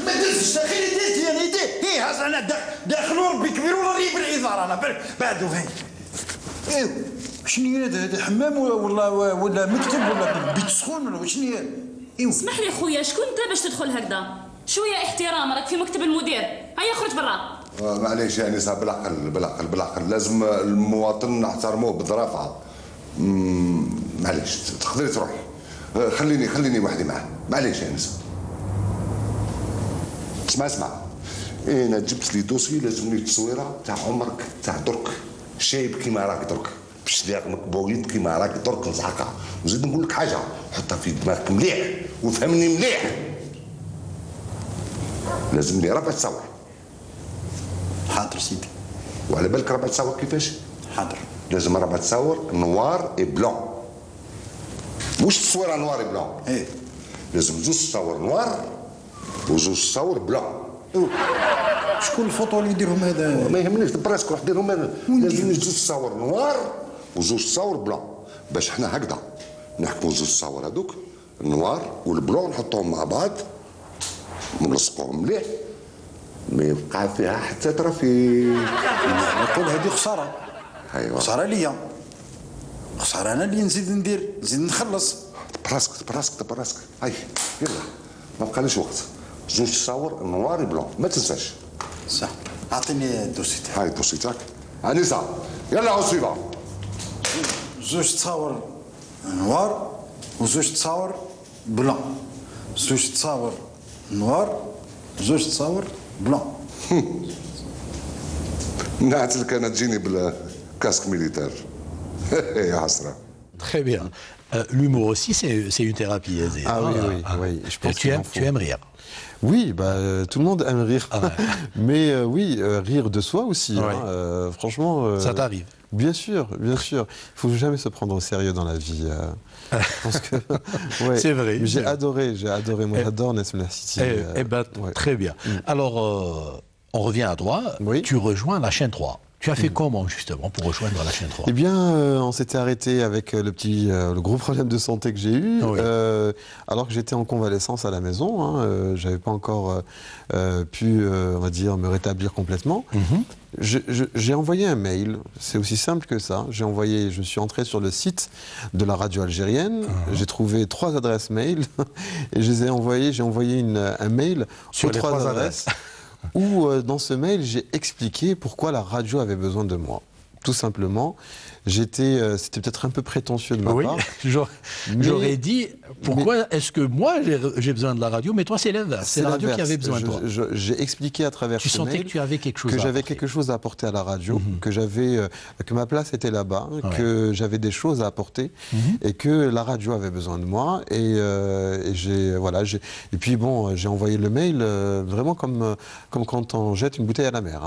ما درتش خلي درت يعني ايه هاز انا داخلوا ربي كبير ولا ريب العذار انا بعدو فين. ايوا شنو هذا حمام ولا مكتب ولا بيت سخون ولا شنو هي؟ ايوا اسمح لي خويا، شكون انت باش تدخل هكذا؟ شويه احترام، راك في مكتب المدير. هيا خرج برا. معليش يعني صاحب بالعقل لازم المواطن نحترموه بظرافه. معليش تقدري تروحي خليني وحدي معاه، معليش يا انس. اسمع انا جبت لي دوسي لازمني تصويره تاع عمرك تاع درك، شايب كيما راك درك، باش داغمك بويض كيما راك درك نزعقها، وزيد نقول لك حاجه حطها في دماغك مليح وفهمني مليح. لازمني ربع تصور. حاضر سيدي. وعلى بالك ربع تصور كيفاش؟ حاضر. لازم ربع تصور نوار اي بلون، مش تصويره نوار اي بلون. ايه لازم زوج تصور نوار وزوج تصور بلون. شكون الفوطو اللي يديرهم هذا؟ ما يهمنيش براسك روح ديرهم هذا، لازم زوج تصور نوار وزوج تصور بلون، باش حنا هكذا نحكموا زوج تصور هذوك النوار والبلون نحطوهم مع بعض ونلصقوهم مليح، ما يبقى فيها حتى طرفي. نقول هذه خساره. ايوا خساره ليا، خساره انا اللي نزيد ندير، نزيد نخلص. براسك هاي يلا ما بقاليش وقت. زوج تصاور نوار بلون ما تنساش. صح. اعطيني الدوسي تاعك. هاي الدوسي تاعك. انسه يلا عاود سويفا. زوج تصاور نوار وزوج تصاور بلون. زوج تصاور نوار وزوج تصاور بلون. نعتلك انا تجيني بالكاسك ميليتير. يا حسره. Très bien. L'humour aussi, c'est une thérapie aisée. Ah oui, je pense tu aimes rire. Oui, tout le monde aime rire. Ah ouais. Mais oui, rire de soi aussi. Ouais. Franchement. Ça t'arrive? Bien sûr. Il faut jamais se prendre au sérieux dans la vie. Je pense que. Ouais. C'est vrai. J'ai adoré. Moi, j'adore Nesmler City. Très bien. Alors, on revient à toi. Oui. Tu rejoins la chaîne 3. Tu as fait comment justement pour rejoindre la chaîne 3? Eh bien, on s'était arrêté avec le gros problème de santé que j'ai eu, alors que j'étais en convalescence à la maison. J'avais pas encore pu, on va dire, me rétablir complètement. J'ai envoyé un mail, c'est aussi simple que ça. Je suis entré sur le site de la radio algérienne, j'ai trouvé 3 adresses mail et j'ai envoyé un mail sur les 3 adresses. Où dans ce mail, j'ai expliqué pourquoi la radio avait besoin de moi. Tout simplement, c'était peut-être un peu prétentieux de ma part. J'aurais dit, pourquoi est-ce que moi j'ai besoin de la radio, mais toi c'est l'inverse, c'est la radio qui avait besoin de toi. J'ai expliqué à travers ce mail que tu avais quelque chose que j'avais quelque chose à apporter à la radio, que ma place était là-bas, que j'avais des choses à apporter et que la radio avait besoin de moi. Et puis bon, j'ai envoyé le mail vraiment comme quand on jette une bouteille à la mer.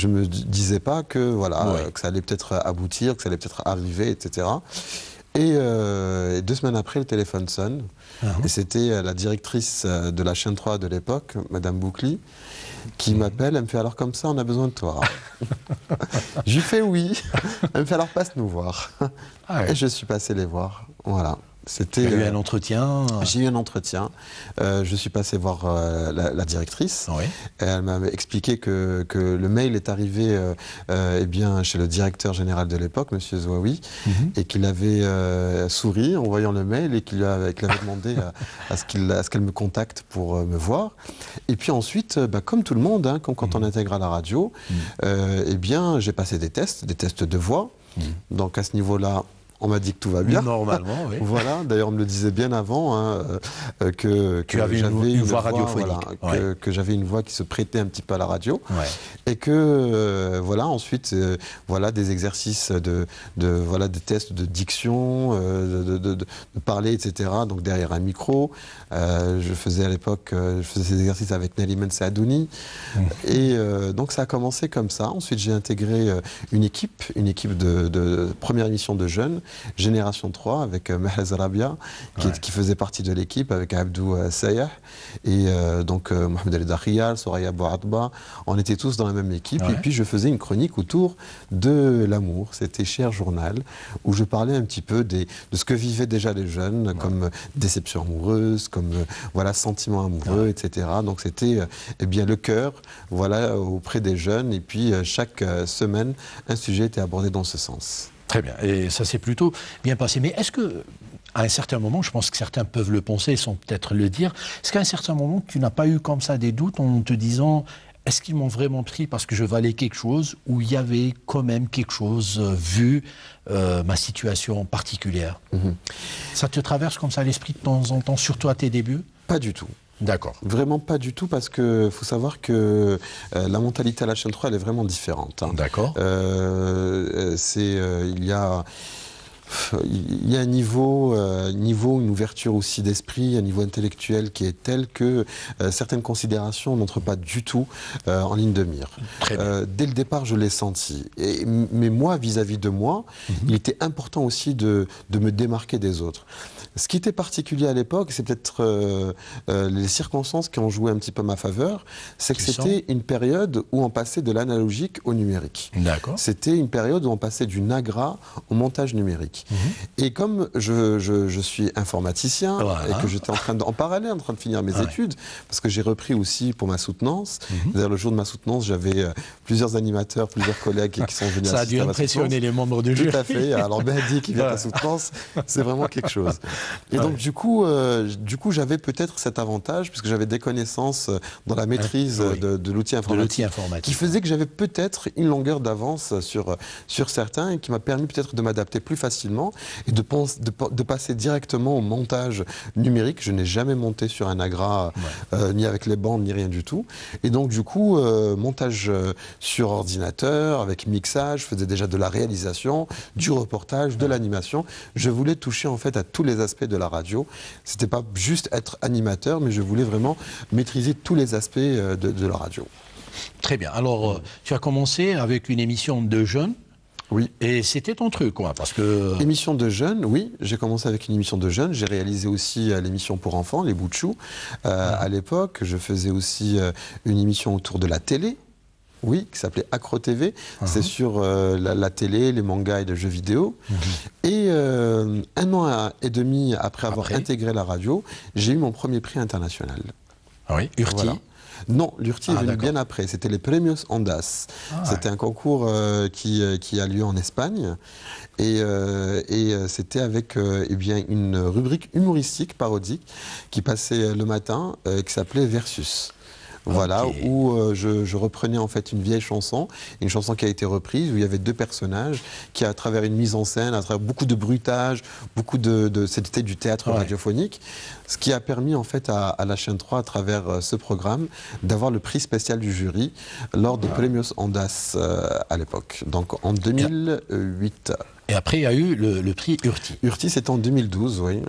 Je me disais pas que que ça allait peut-être aboutir, que ça allait peut-être arriver, etc. Et 2 semaines après, le téléphone sonne. Et c'était la directrice de la chaîne 3 de l'époque, Madame Boukli, qui m'appelle. Elle me fait alors comme ça, on a besoin de toi. Je lui fais oui. Elle me fait alors passe nous voir. Et je suis passé les voir. Voilà. Tu as eu un entretien? J'ai eu un entretien. Je suis passé voir la directrice. Et elle m'a expliqué que le mail est arrivé chez le directeur général de l'époque, M. Zouaoui, et qu'il avait souri en voyant le mail et qu'il avait demandé à ce qu'elle me contacte pour me voir. Et puis ensuite, comme tout le monde, quand on intègre à la radio, j'ai passé des tests de voix. Donc à ce niveau-là, on m'a dit que tout va bien. Normalement, oui. Voilà, d'ailleurs, on me le disait bien avant, que j'avais une voix radiophonique. Que j'avais une voix qui se prêtait un petit peu à la radio. Et que, ensuite, des exercices des tests de diction, de parler, etc. Donc derrière un micro. Je faisais à l'époque, ces exercices avec Naliman Saadouni. Et donc ça a commencé comme ça. Ensuite, j'ai intégré une équipe de première émission de jeunes, Génération 3, avec Mahez Rabia, qui faisait partie de l'équipe, avec Abdou Sayah, et donc Mohamed El Dakhiyal, Soraya Bouadba. On était tous dans la même équipe. Et puis je faisais une chronique autour de l'amour. C'était Cher Journal, où je parlais un petit peu de ce que vivaient déjà les jeunes, comme déception amoureuse, comme sentiments amoureux, etc. Donc c'était le cœur auprès des jeunes. Et puis chaque semaine, un sujet était abordé dans ce sens. Très bien, et ça s'est plutôt bien passé. Mais est-ce que, à un certain moment, je pense que certains peuvent le penser sans peut-être le dire, est-ce qu'à un certain moment, tu n'as pas eu comme ça des doutes en te disant, est-ce qu'ils m'ont vraiment pris parce que je valais quelque chose ou il y avait quand même quelque chose vu ma situation particulière? Ça te traverse comme ça l'esprit de temps en temps, surtout à tes débuts? Pas du tout. D'accord. Vraiment pas du tout, parce que faut savoir que la mentalité à la chaîne 3, elle est vraiment différente. Hein. D'accord. Il y a un niveau, une ouverture aussi d'esprit, un niveau intellectuel qui est tel que certaines considérations n'entrent pas du tout en ligne de mire. Dès le départ, je l'ai senti. Mais moi, vis-à-vis de moi, il était important aussi de me démarquer des autres. Ce qui était particulier à l'époque, c'est peut-être les circonstances qui ont joué un petit peu ma faveur, c'est que c'était une période où on passait de l'analogique au numérique. D'accord. C'était une période où on passait du NAGRA au montage numérique. Et comme je suis informaticien et que j'étais en parallèle en train de finir mes études, parce que j'ai repris aussi pour ma soutenance, d'ailleurs le jour de ma soutenance, j'avais plusieurs animateurs, plusieurs collègues qui sont venus ça assister à ma soutenance. Ça a dû impressionner les membres du jury. Tout à fait. Alors Mehdi qui vient à la soutenance, c'est vraiment quelque chose. Et donc du coup j'avais peut-être cet avantage, puisque j'avais des connaissances dans la maîtrise de l'outil informatique, qui faisait que j'avais peut-être une longueur d'avance sur certains, et qui m'a permis peut-être de m'adapter plus facilement et de passer directement au montage numérique. Je n'ai jamais monté sur un Agra, ni avec les bandes, ni rien du tout. Et donc du coup, montage sur ordinateur, avec mixage, je faisais déjà de la réalisation, du reportage, de l'animation. Je voulais toucher en fait à tous les aspects de la radio. C'était pas juste être animateur, mais je voulais vraiment maîtriser tous les aspects de la radio. Très bien. Alors, tu as commencé avec une émission de jeunes. Oui. Et c'était ton truc, quoi, parce que... Émission de jeunes, oui. J'ai commencé avec une émission de jeunes. J'ai réalisé aussi l'émission pour enfants, les bouts de chou. À l'époque, je faisais aussi une émission autour de la télé. Oui, qui s'appelait Acro TV. C'est sur la télé, les mangas et les jeux vidéo. Et 1 an et demi après avoir intégré la radio, j'ai eu mon premier prix international. Ah oui, Urti. Voilà. Non, l'Urti est venu bien après. C'était les Premios Ondas. C'était un concours qui a lieu en Espagne. Et c'était avec une rubrique humoristique, parodique, qui passait le matin, qui s'appelait Versus. Voilà, où je reprenais en fait une vieille chanson, une chanson qui a été reprise, où il y avait 2 personnages qui, à travers une mise en scène, à travers beaucoup de bruitage, beaucoup c'était du théâtre radiophonique, ce qui a permis en fait à la chaîne 3, à travers ce programme, d'avoir le prix spécial du jury lors des Premios Ondas à l'époque, donc en 2008. Et après, il y a eu le prix Urti. Urti, c'était en 2012, oui.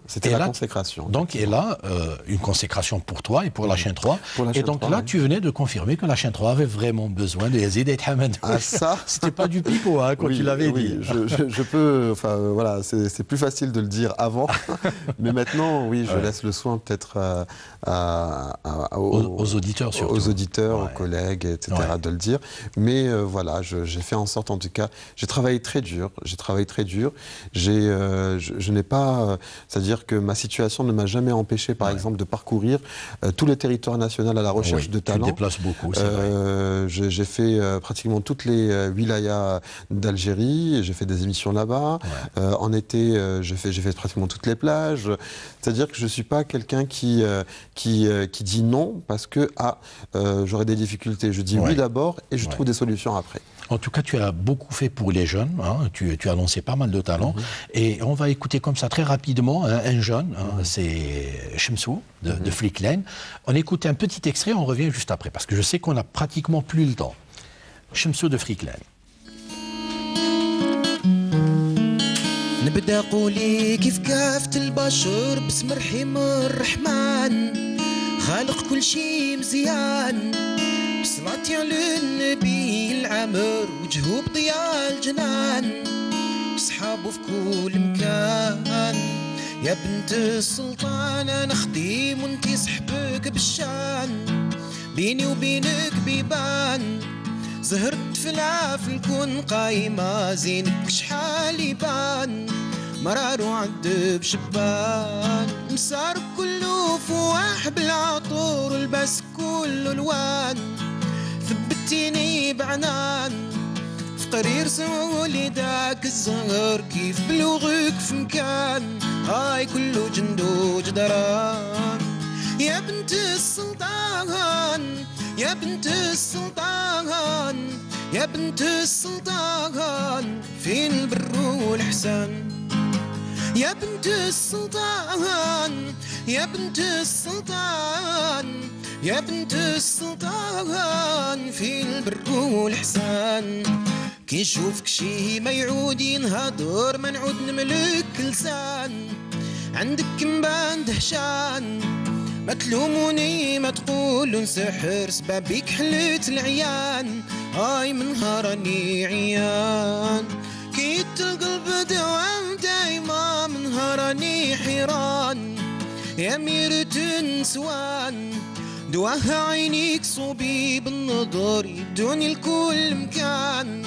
C'était la consécration. Donc, et là, une consécration pour toi et pour la chaîne 3. Et donc là, tu venais de confirmer que la chaîne 3 avait vraiment besoin de Yazid et Hamadou. Ah, ça c'était pas du pipeau, hein, quand tu l'avais dit. Je peux, enfin voilà, c'est plus facile de le dire avant. Mais maintenant, oui, je laisse le soin peut-être aux auditeurs surtout. Aux auditeurs, aux collègues, etc. de le dire. Mais voilà, j'ai fait en sorte, en tout cas, j'ai travaillé très dur. Je n'ai pas, c'est-à-dire que ma situation ne m'a jamais empêché, par exemple, de parcourir tout le territoire national à la recherche de talents. Tu te déplaces beaucoup, c'est vrai. J'ai fait pratiquement toutes les wilayas d'Algérie. J'ai fait des émissions là-bas. En été, j'ai fait pratiquement toutes les plages. C'est-à-dire que je ne suis pas quelqu'un qui dit non parce que j'aurai des difficultés. Je dis oui d'abord et je trouve des solutions après. En tout cas, tu as beaucoup fait pour les jeunes, hein. Tu as lancé pas mal de talents. Et on va écouter comme ça très rapidement un jeune, c'est Chemsou de Flickline. On écoute un petit extrait, on revient juste après, parce que je sais qu'on n'a pratiquement plus le temps. Chemsou de Flickline. نبدا قولي كيف كافة البشر باسم الرحيم الرحمن خالق كل شي مزيان بصلاتي على النبي العامر وجهه بضياء الجنان وصحابه في كل مكان يا بنت السلطان انا خديم وانتي صحبك بالشان بيني وبينك بيبان زهرت في الكون قايمة زينك شحال يبان مرار وعذب شبان مسار كله فواح بالعطور والبس كله الوان ثبتيني بعنان في قرير سولي داك الزهر كيف بلوغك في مكان هاي كله جندو جدران يا بنت السلطان يا بنت السلطان يا بنت السلطان فين البر والإحسان يا بنت السلطان يا بنت السلطان يا بنت السلطان فين البر والإحسان كي نشوفك شي ما يعود ينهضر ما نعود نملك لسان عندك كمبان دهشان ما تلوموني ما تقولوا نسحر سبابيك حلت العيان هاي من هراني عيان كيت القلب دوام دايما من هراني حيران يا ميرة نسوان دواها عينيك صوبي بالنظر يدوني لكل مكان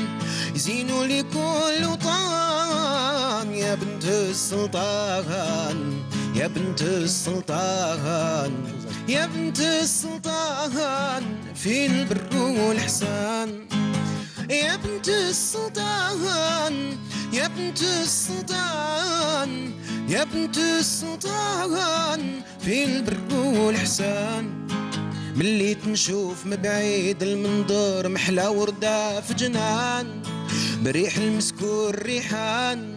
يزينوا لي كل وطن يا بنت السلطان يا بنت السلطان يا بنت السلطان فين البر والإحسان يا بنت السلطان يا بنت السلطان يا بنت السلطان فين البر والإحسان ملي تنشوف من بعيد المنظر محلى وردة في جنان بريح المسكور ريحان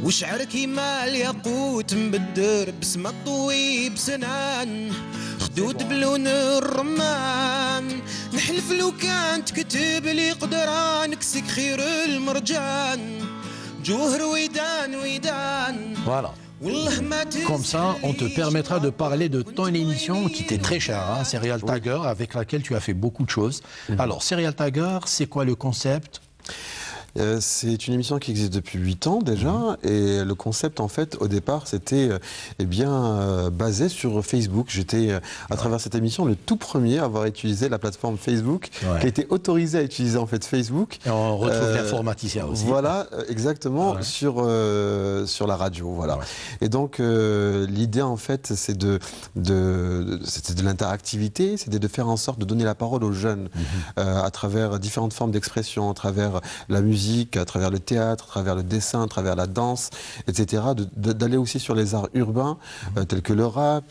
وشعر كيما الياقوت مبدر بسما طوي بسنان خدود بلون الرمان نحلف لو كان تكتب لي قدرة نكسك خير المرجان جوهر ويدان ويدان. Voilà. Comme ça, on te permettra de parler de ton émission qui t'est très chère, hein, Serial Tiger, avec laquelle tu as fait beaucoup de choses. Alors, Serial Tiger, c'est quoi le concept ? C'est une émission qui existe depuis 8 ans déjà, et le concept en fait au départ c'était basé sur Facebook. J'étais à travers cette émission le tout premier à avoir utilisé la plateforme Facebook, qui a été autorisé à utiliser en fait Facebook. Et on retrouve l'informaticien aussi. Voilà, exactement, sur la radio, voilà. Et donc l'idée en fait c'était de l'interactivité, c'était de faire en sorte de donner la parole aux jeunes à travers différentes formes d'expression, à travers la musique, à travers le théâtre, à travers le dessin, à travers la danse, etc. D'aller aussi sur les arts urbains, tels que le rap.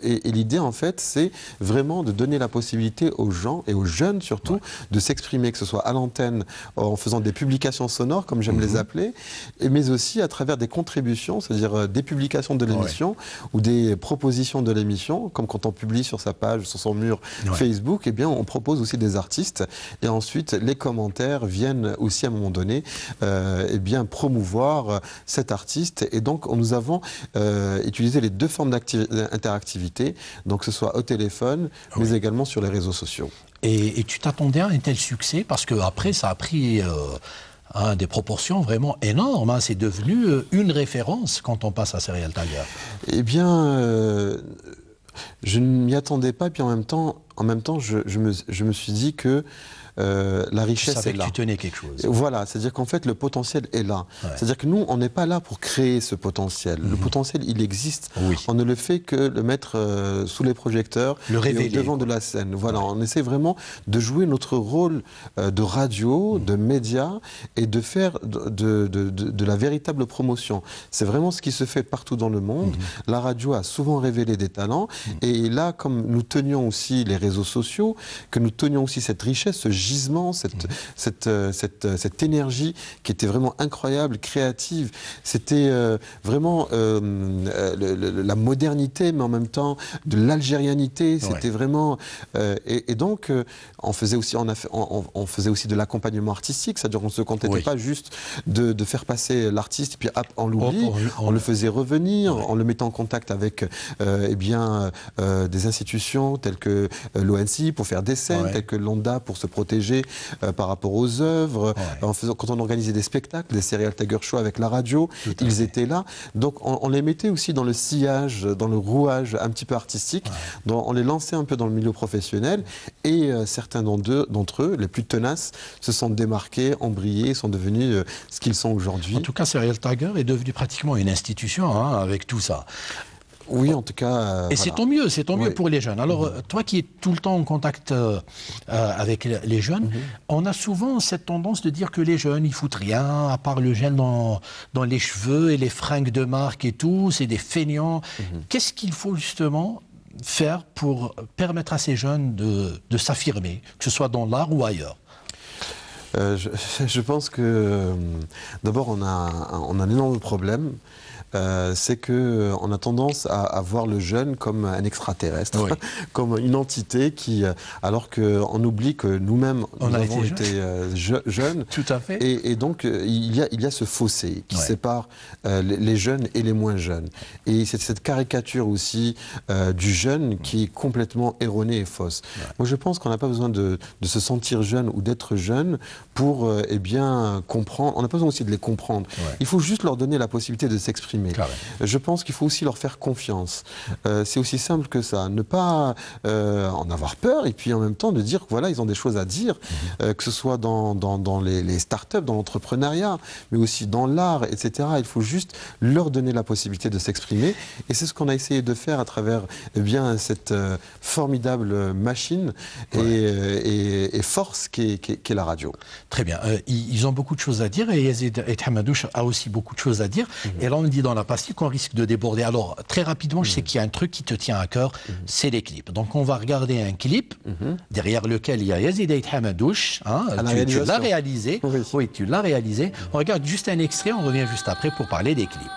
Et l'idée, en fait, c'est vraiment de donner la possibilité aux gens, et aux jeunes surtout, de s'exprimer, que ce soit à l'antenne, en faisant des publications sonores, comme j'aime les appeler, mais aussi à travers des contributions, c'est-à-dire des publications de l'émission, ou des propositions de l'émission, comme quand on publie sur sa page, sur son mur Facebook, eh bien, on propose aussi des artistes, et ensuite, les commentaires viennent aussi à un moment donné eh bien, promouvoir cet artiste. Et donc, nous avons utilisé les deux formes d'interactivité, donc que ce soit au téléphone, mais également sur les réseaux sociaux. Et tu t'attendais à un tel succès? Parce qu'après, ça a pris des proportions vraiment énormes. Hein. C'est devenu une référence quand on passe à Serial Tiger. Eh bien, je ne m'y attendais pas. Puis en même temps, je me suis dit que la richesse est là. Tu tenais quelque chose. Voilà, c'est-à-dire qu'en fait, le potentiel est là. C'est-à-dire que nous, on n'est pas là pour créer ce potentiel. Le potentiel, il existe. On ne le fait que le mettre sous les projecteurs, le révéler, et au devant de la scène. Voilà, on essaie vraiment de jouer notre rôle de radio, de média, et de faire de la véritable promotion. C'est vraiment ce qui se fait partout dans le monde. La radio a souvent révélé des talents. Et là, comme nous tenions aussi les réseaux sociaux, que nous tenions aussi cette richesse, ce gisement, cette énergie qui était vraiment incroyable, créative. C'était vraiment la modernité, mais en même temps de l'algérianité. C'était vraiment... et donc, on faisait aussi de l'accompagnement artistique, c'est-à-dire qu'on ne se contentait pas juste de faire passer l'artiste, puis hop, on l'oublie. On le faisait revenir, en le mettant en contact avec des institutions telles que l'ONC pour faire des scènes, telles que l'ONDA pour se protéger par rapport aux œuvres. Quand on organisait des spectacles, des Serial Tiger Show avec la radio, ils étaient là. Donc on les mettait aussi dans le sillage, dans le rouage un petit peu artistique. On les lançait un peu dans le milieu professionnel, et certains d'entre eux, les plus tenaces, se sont démarqués, ont brillé, sont devenus ce qu'ils sont aujourd'hui. En tout cas, Serial Tiger est devenu pratiquement une institution avec tout ça. Oui, en tout cas... et c'est tant mieux pour les jeunes. Alors, toi qui es tout le temps en contact avec les jeunes, on a souvent cette tendance de dire que les jeunes, ils foutent rien, à part le gel dans les cheveux et les fringues de marque et tout, c'est des feignants. Qu'est-ce qu'il faut justement faire pour permettre à ces jeunes de s'affirmer, que ce soit dans l'art ou ailleurs? Je pense que d'abord on a un énorme problème. C'est qu'on a tendance à voir le jeune comme un extraterrestre, oui. Comme une entité qui, alors qu'on oublie que nous-mêmes, nous avons été jeunes. Tout à fait. Et donc, il y a ce fossé qui sépare les jeunes et les moins jeunes. Et c'est cette caricature aussi du jeune qui est complètement erronée et fausse. Moi, je pense qu'on n'a pas besoin de se sentir jeune ou d'être jeune pour eh bien, comprendre. On n'a pas besoin aussi de les comprendre. Il faut juste leur donner la possibilité de s'exprimer. Je pense qu'il faut aussi leur faire confiance. C'est aussi simple que ça. Ne pas en avoir peur et puis en même temps de dire que voilà, ils ont des choses à dire, que ce soit dans les startups, dans l'entrepreneuriat, mais aussi dans l'art, etc. Il faut juste leur donner la possibilité de s'exprimer. Et c'est ce qu'on a essayé de faire à travers eh bien, cette formidable machine et force qu'est la radio. Très bien. Ils ont beaucoup de choses à dire et Yazid El Hamadouche a aussi beaucoup de choses à dire. Et là, on dit dans la pastille qu'on risque de déborder. Alors, très rapidement, je sais qu'il y a un truc qui te tient à cœur, c'est les clips. Donc, on va regarder un clip derrière lequel il y a Yazid El Hamadouche. Hein, tu l'as réalisé. Oui, tu l'as réalisé. On regarde juste un extrait, on revient juste après pour parler des clips.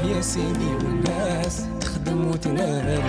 يا سيدي والناس تخدم وتنال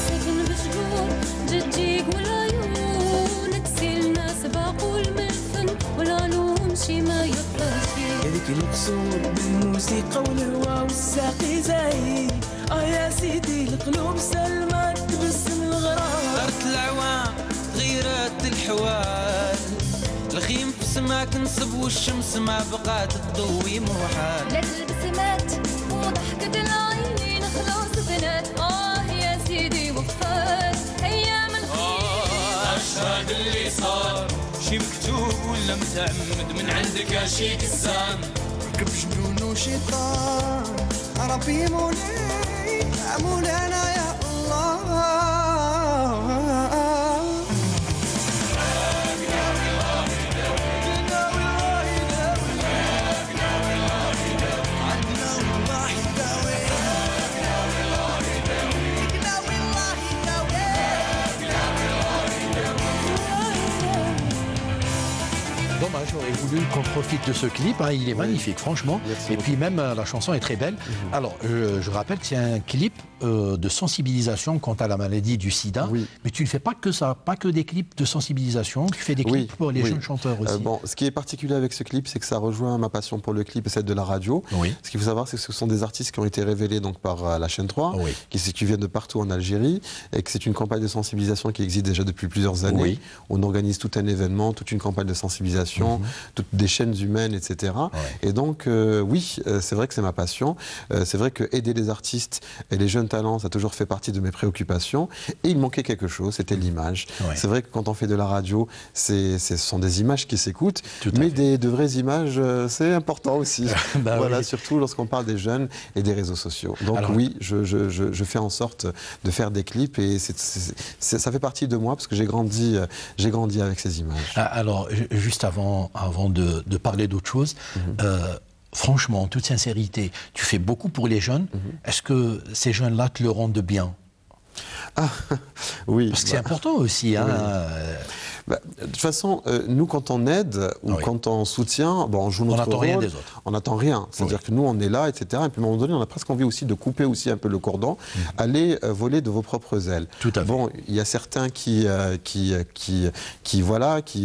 ساكن بشجور جديك والعيون تسيل الناس باقول من الفن والعلوم شي ما يطلع فيه هذيك القصور بالموسيقى والهوى والساقي زايد يا سيدي القلوب سلمى تبسم الغرام دارت العوام تغيرت الحوال الغيم في سماك نصب والشمس ما بقات تضوي محال لا البسمات وضحكة العينين خلاص بنات يا سيدي وفات ايام الخير اشهد اللي صار شي مكتوب ولا متعمد من عندك شي قسام ركب جنون وشيطان ربي مولاي مولانا يا الله Dommage, j'aurais voulu qu'on profite de ce clip, hein, il est magnifique franchement. Merci et beaucoup. Puis même la chanson est très belle. Alors je rappelle que c'est un clip de sensibilisation quant à la maladie du sida, mais tu ne fais pas que ça, pas que des clips de sensibilisation, tu fais des clips pour les jeunes chanteurs aussi. Bon, ce qui est particulier avec ce clip, c'est que ça rejoint ma passion pour le clip et celle de la radio. Ce qu'il faut savoir, c'est que ce sont des artistes qui ont été révélés donc, par la chaîne 3, qui viennent de partout en Algérie, et que c'est une campagne de sensibilisation qui existe déjà depuis plusieurs années. On organise tout un événement, toute une campagne de sensibilisation, toutes des chaînes humaines, etc. Et donc, oui, c'est vrai que c'est ma passion. C'est vrai que aider les artistes et les jeunes talents, ça a toujours fait partie de mes préoccupations. Et il manquait quelque chose, c'était l'image. C'est vrai que quand on fait de la radio, ce sont des images qui s'écoutent, mais de vraies images, c'est important aussi. Voilà, surtout lorsqu'on parle des jeunes et des réseaux sociaux. Donc alors, oui, je fais en sorte de faire des clips et ça fait partie de moi parce que j'ai grandi avec ces images. Alors, juste avant de parler d'autre chose, franchement, en toute sincérité, tu fais beaucoup pour les jeunes. Est-ce que ces jeunes-là te le rendent bien? Oui. Parce que c'est important aussi. Hein, De toute façon, nous, quand on aide ou quand on soutient, bon, on joue notre rôle. On n'attend rien des autres. On n'attend rien. C'est-à-dire que nous, on est là, etc. Et puis, à un moment donné, on a presque envie aussi de couper aussi un peu le cordon, aller voler de vos propres ailes. Tout à fait. Bon, il y a certains qui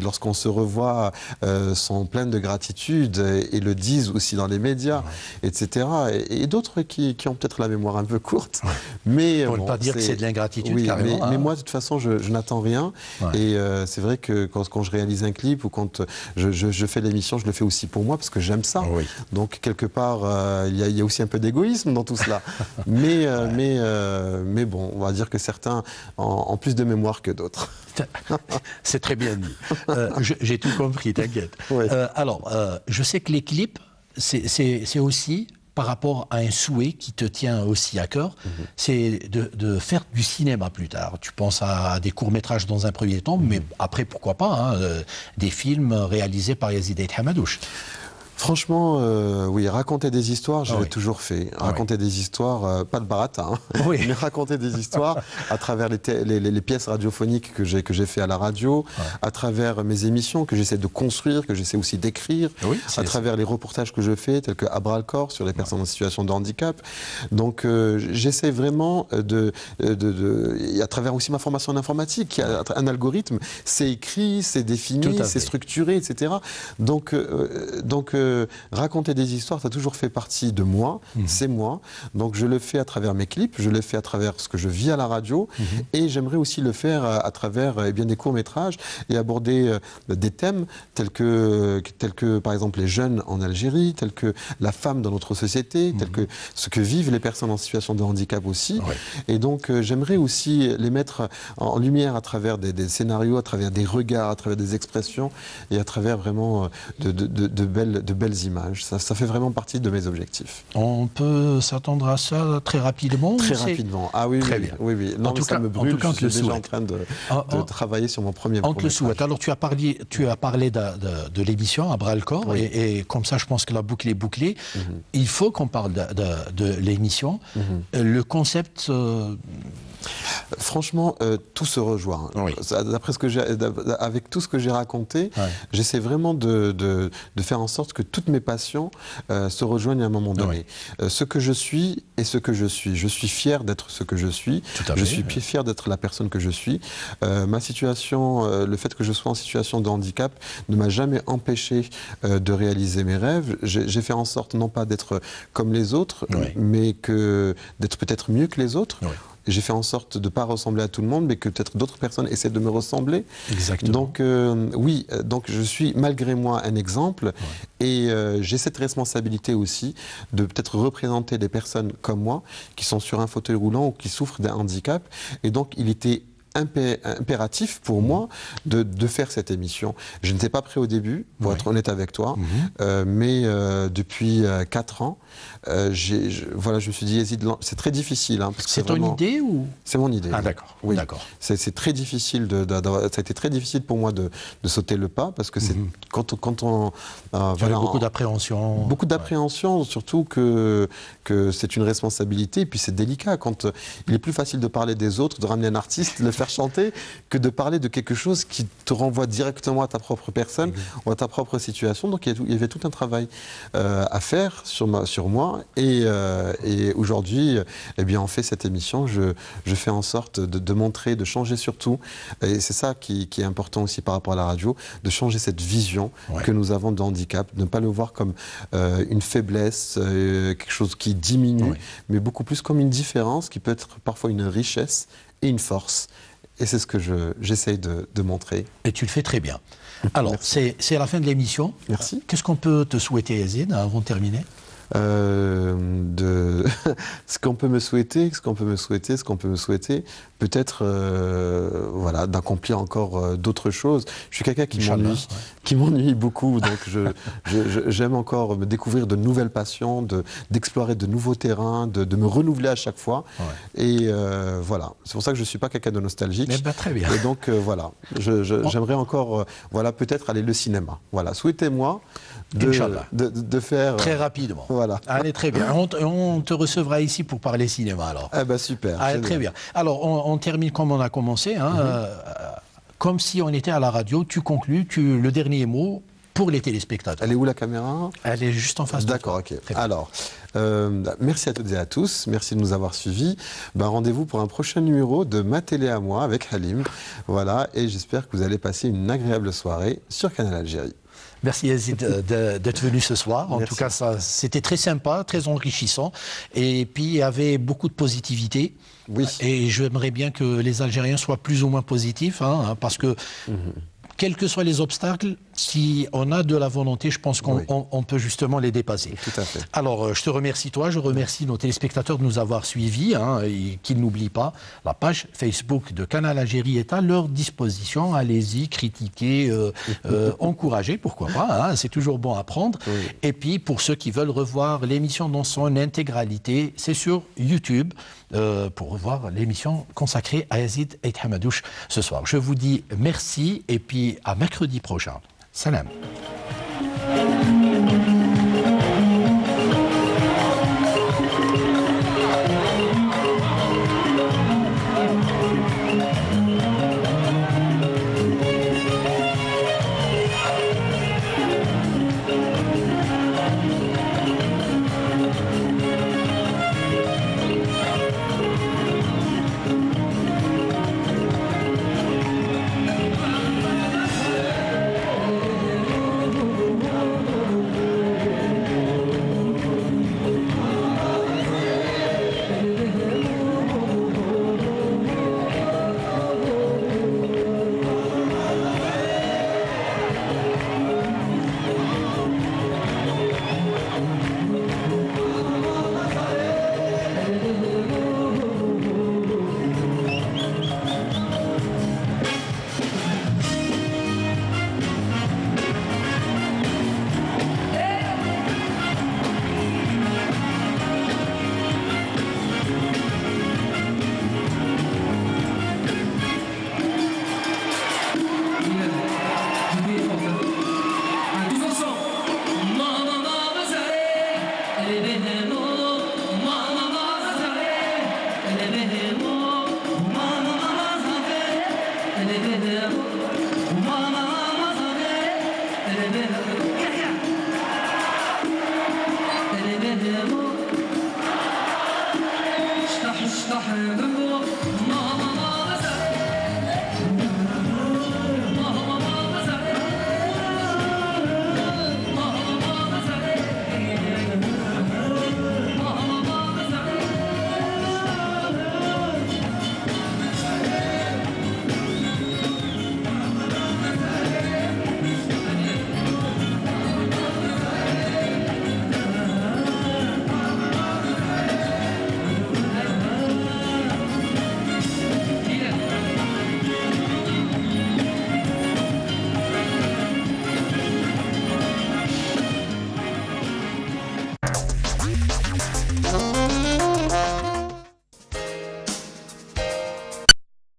lorsqu'on se revoit, sont pleins de gratitude et le disent aussi dans les médias, etc. Et d'autres qui ont peut-être la mémoire un peu courte. Mais pour ne pas dire que c'est de l'ingratitude, oui, carrément. Mais moi, de toute façon, je n'attends rien. Et c'est vrai que quand je réalise un clip ou quand je fais l'émission, je le fais aussi pour moi parce que j'aime ça. Donc, quelque part, il y a aussi un peu d'égoïsme dans tout cela. mais bon, on va dire que certains ont plus de mémoire que d'autres. C'est très bien dit. J'ai tout compris, t'inquiète. Alors, je sais que les clips, c'est aussi par rapport à un souhait qui te tient aussi à cœur, c'est de faire du cinéma plus tard. Tu penses à des courts-métrages dans un premier temps, mais après, pourquoi pas, des films réalisés par Yazid Ait Hamadouche. Franchement, oui, raconter des histoires, je l'ai toujours fait. Raconter des histoires, pas de baratin, mais raconter des histoires à travers les pièces radiophoniques que j'ai fait à la radio, à travers mes émissions que j'essaie de construire, que j'essaie aussi d'écrire, à travers les reportages que je fais, tels que À bras le corps sur les personnes en situation de handicap. Donc, j'essaie vraiment à travers aussi ma formation en informatique, qui a un algorithme, c'est écrit, c'est défini, c'est structuré, etc. Donc raconter des histoires, ça a toujours fait partie de moi, c'est moi. Donc je le fais à travers mes clips, je le fais à travers ce que je vis à la radio, et j'aimerais aussi le faire à travers des courts-métrages et aborder des thèmes tels que par exemple les jeunes en Algérie, tels que la femme dans notre société, tels que ce que vivent les personnes en situation de handicap aussi. Et donc j'aimerais aussi les mettre en lumière à travers des scénarios, à travers des regards, à travers des expressions et à travers vraiment de belles images. Ça fait vraiment partie de mes objectifs. On peut s'attendre à ça très rapidement? Très rapidement. Ah oui, très bien. Oui. Non, en tout cas, ça me brûle. Je suis déjà en train de travailler sur mon premier On te le souhaite. Alors, tu as parlé de l'émission à bras le corps, et comme ça, je pense que la boucle est bouclée. Il faut qu'on parle de l'émission. Le concept... Franchement, tout se rejoint. D'après avec tout ce que j'ai raconté, j'essaie vraiment de faire en sorte que toutes mes passions se rejoignent à un moment donné. Ce que je suis et ce que je suis. Je suis fier d'être ce que je suis. Je suis fier d'être la personne que je suis. Ma situation, le fait que je sois en situation de handicap ne m'a jamais empêché de réaliser mes rêves. J'ai fait en sorte non pas d'être comme les autres, mais d'être peut-être mieux que les autres. J'ai fait en sorte de ne pas ressembler à tout le monde, mais que peut-être d'autres personnes essaient de me ressembler. Exactement. Donc, donc je suis malgré moi un exemple, et j'ai cette responsabilité aussi de peut-être représenter des personnes comme moi, qui sont sur un fauteuil roulant ou qui souffrent d'un handicap. Et donc, il était impératif pour moi de faire cette émission. Je n'étais pas prêt au début, pour être honnête avec toi, mais depuis 4 ans, je me suis dit, c'est très difficile. C'est ton idée ou... C'est mon idée. Ah d'accord. Oui. C'est très difficile, ça a été très difficile pour moi de sauter le pas, parce que c'est quand on... Voilà, beaucoup d'appréhension. Beaucoup d'appréhension, surtout que c'est une responsabilité, et puis c'est délicat. Quand il est plus facile de parler des autres, de ramener un artiste, de le faire chanter, que de parler de quelque chose qui te renvoie directement à ta propre personne ou à ta propre situation. Donc il y avait tout un travail à faire sur moi, et aujourd'hui, eh bien, on fait cette émission. Je fais en sorte de montrer, de changer surtout, et c'est ça qui est important aussi par rapport à la radio, de changer cette vision que nous avons de handicap, de ne pas le voir comme une faiblesse, quelque chose qui diminue, mais beaucoup plus comme une différence qui peut être parfois une richesse et une force. Et c'est ce que j'essaye de montrer. Et tu le fais très bien. Alors, c'est la fin de l'émission. Merci. Qu'est-ce qu'on peut te souhaiter, Yazid, avant de terminer? Ce qu'on peut me souhaiter, peut-être voilà, d'accomplir encore d'autres choses. Je suis quelqu'un qui m'ennuie beaucoup, donc j'aime encore me découvrir de nouvelles passions, d'explorer de nouveaux terrains, de me renouveler à chaque fois. Et voilà, c'est pour ça que je ne suis pas quelqu'un de nostalgique. Mais bah, très bien. Et donc voilà, j'aimerais encore voilà, peut-être aller au cinéma. Voilà, souhaitez-moi de faire... Très rapidement. Voilà. Allez, très bien. On te recevra ici pour parler cinéma, alors. Ah ben super. Allez, très bien. Alors, on termine comme on a commencé. comme si on était à la radio. Tu conclus, le dernier mot pour les téléspectateurs. Elle est où la caméra? Elle est juste en face de toi. D'accord, ok. Alors, merci à toutes et à tous. Merci de nous avoir suivis. Rendez-vous pour un prochain numéro de Ma Télé à moi avec Halim. Voilà, et j'espère que vous allez passer une agréable soirée sur Canal Algérie. Merci Yazid d'être venu ce soir. En Merci. tout cas, c'était très sympa, très enrichissant. Et puis, il y avait beaucoup de positivité. Oui. Et j'aimerais bien que les Algériens soient plus ou moins positifs, parce que... Quels que soient les obstacles, si on a de la volonté, je pense qu'on peut justement les dépasser. Tout à fait. Alors, je te remercie toi, je remercie nos téléspectateurs de nous avoir suivis, et qu'ils n'oublient pas, la page Facebook de Canal Algérie est à leur disposition. Allez-y, critiquez, encouragez, pourquoi pas, c'est toujours bon à prendre. Oui. Et puis, pour ceux qui veulent revoir l'émission dans son intégralité, c'est sur YouTube, pour revoir l'émission consacrée à Yazid Eid Hamadouche ce soir. Je vous dis merci et puis à mercredi prochain. Salam.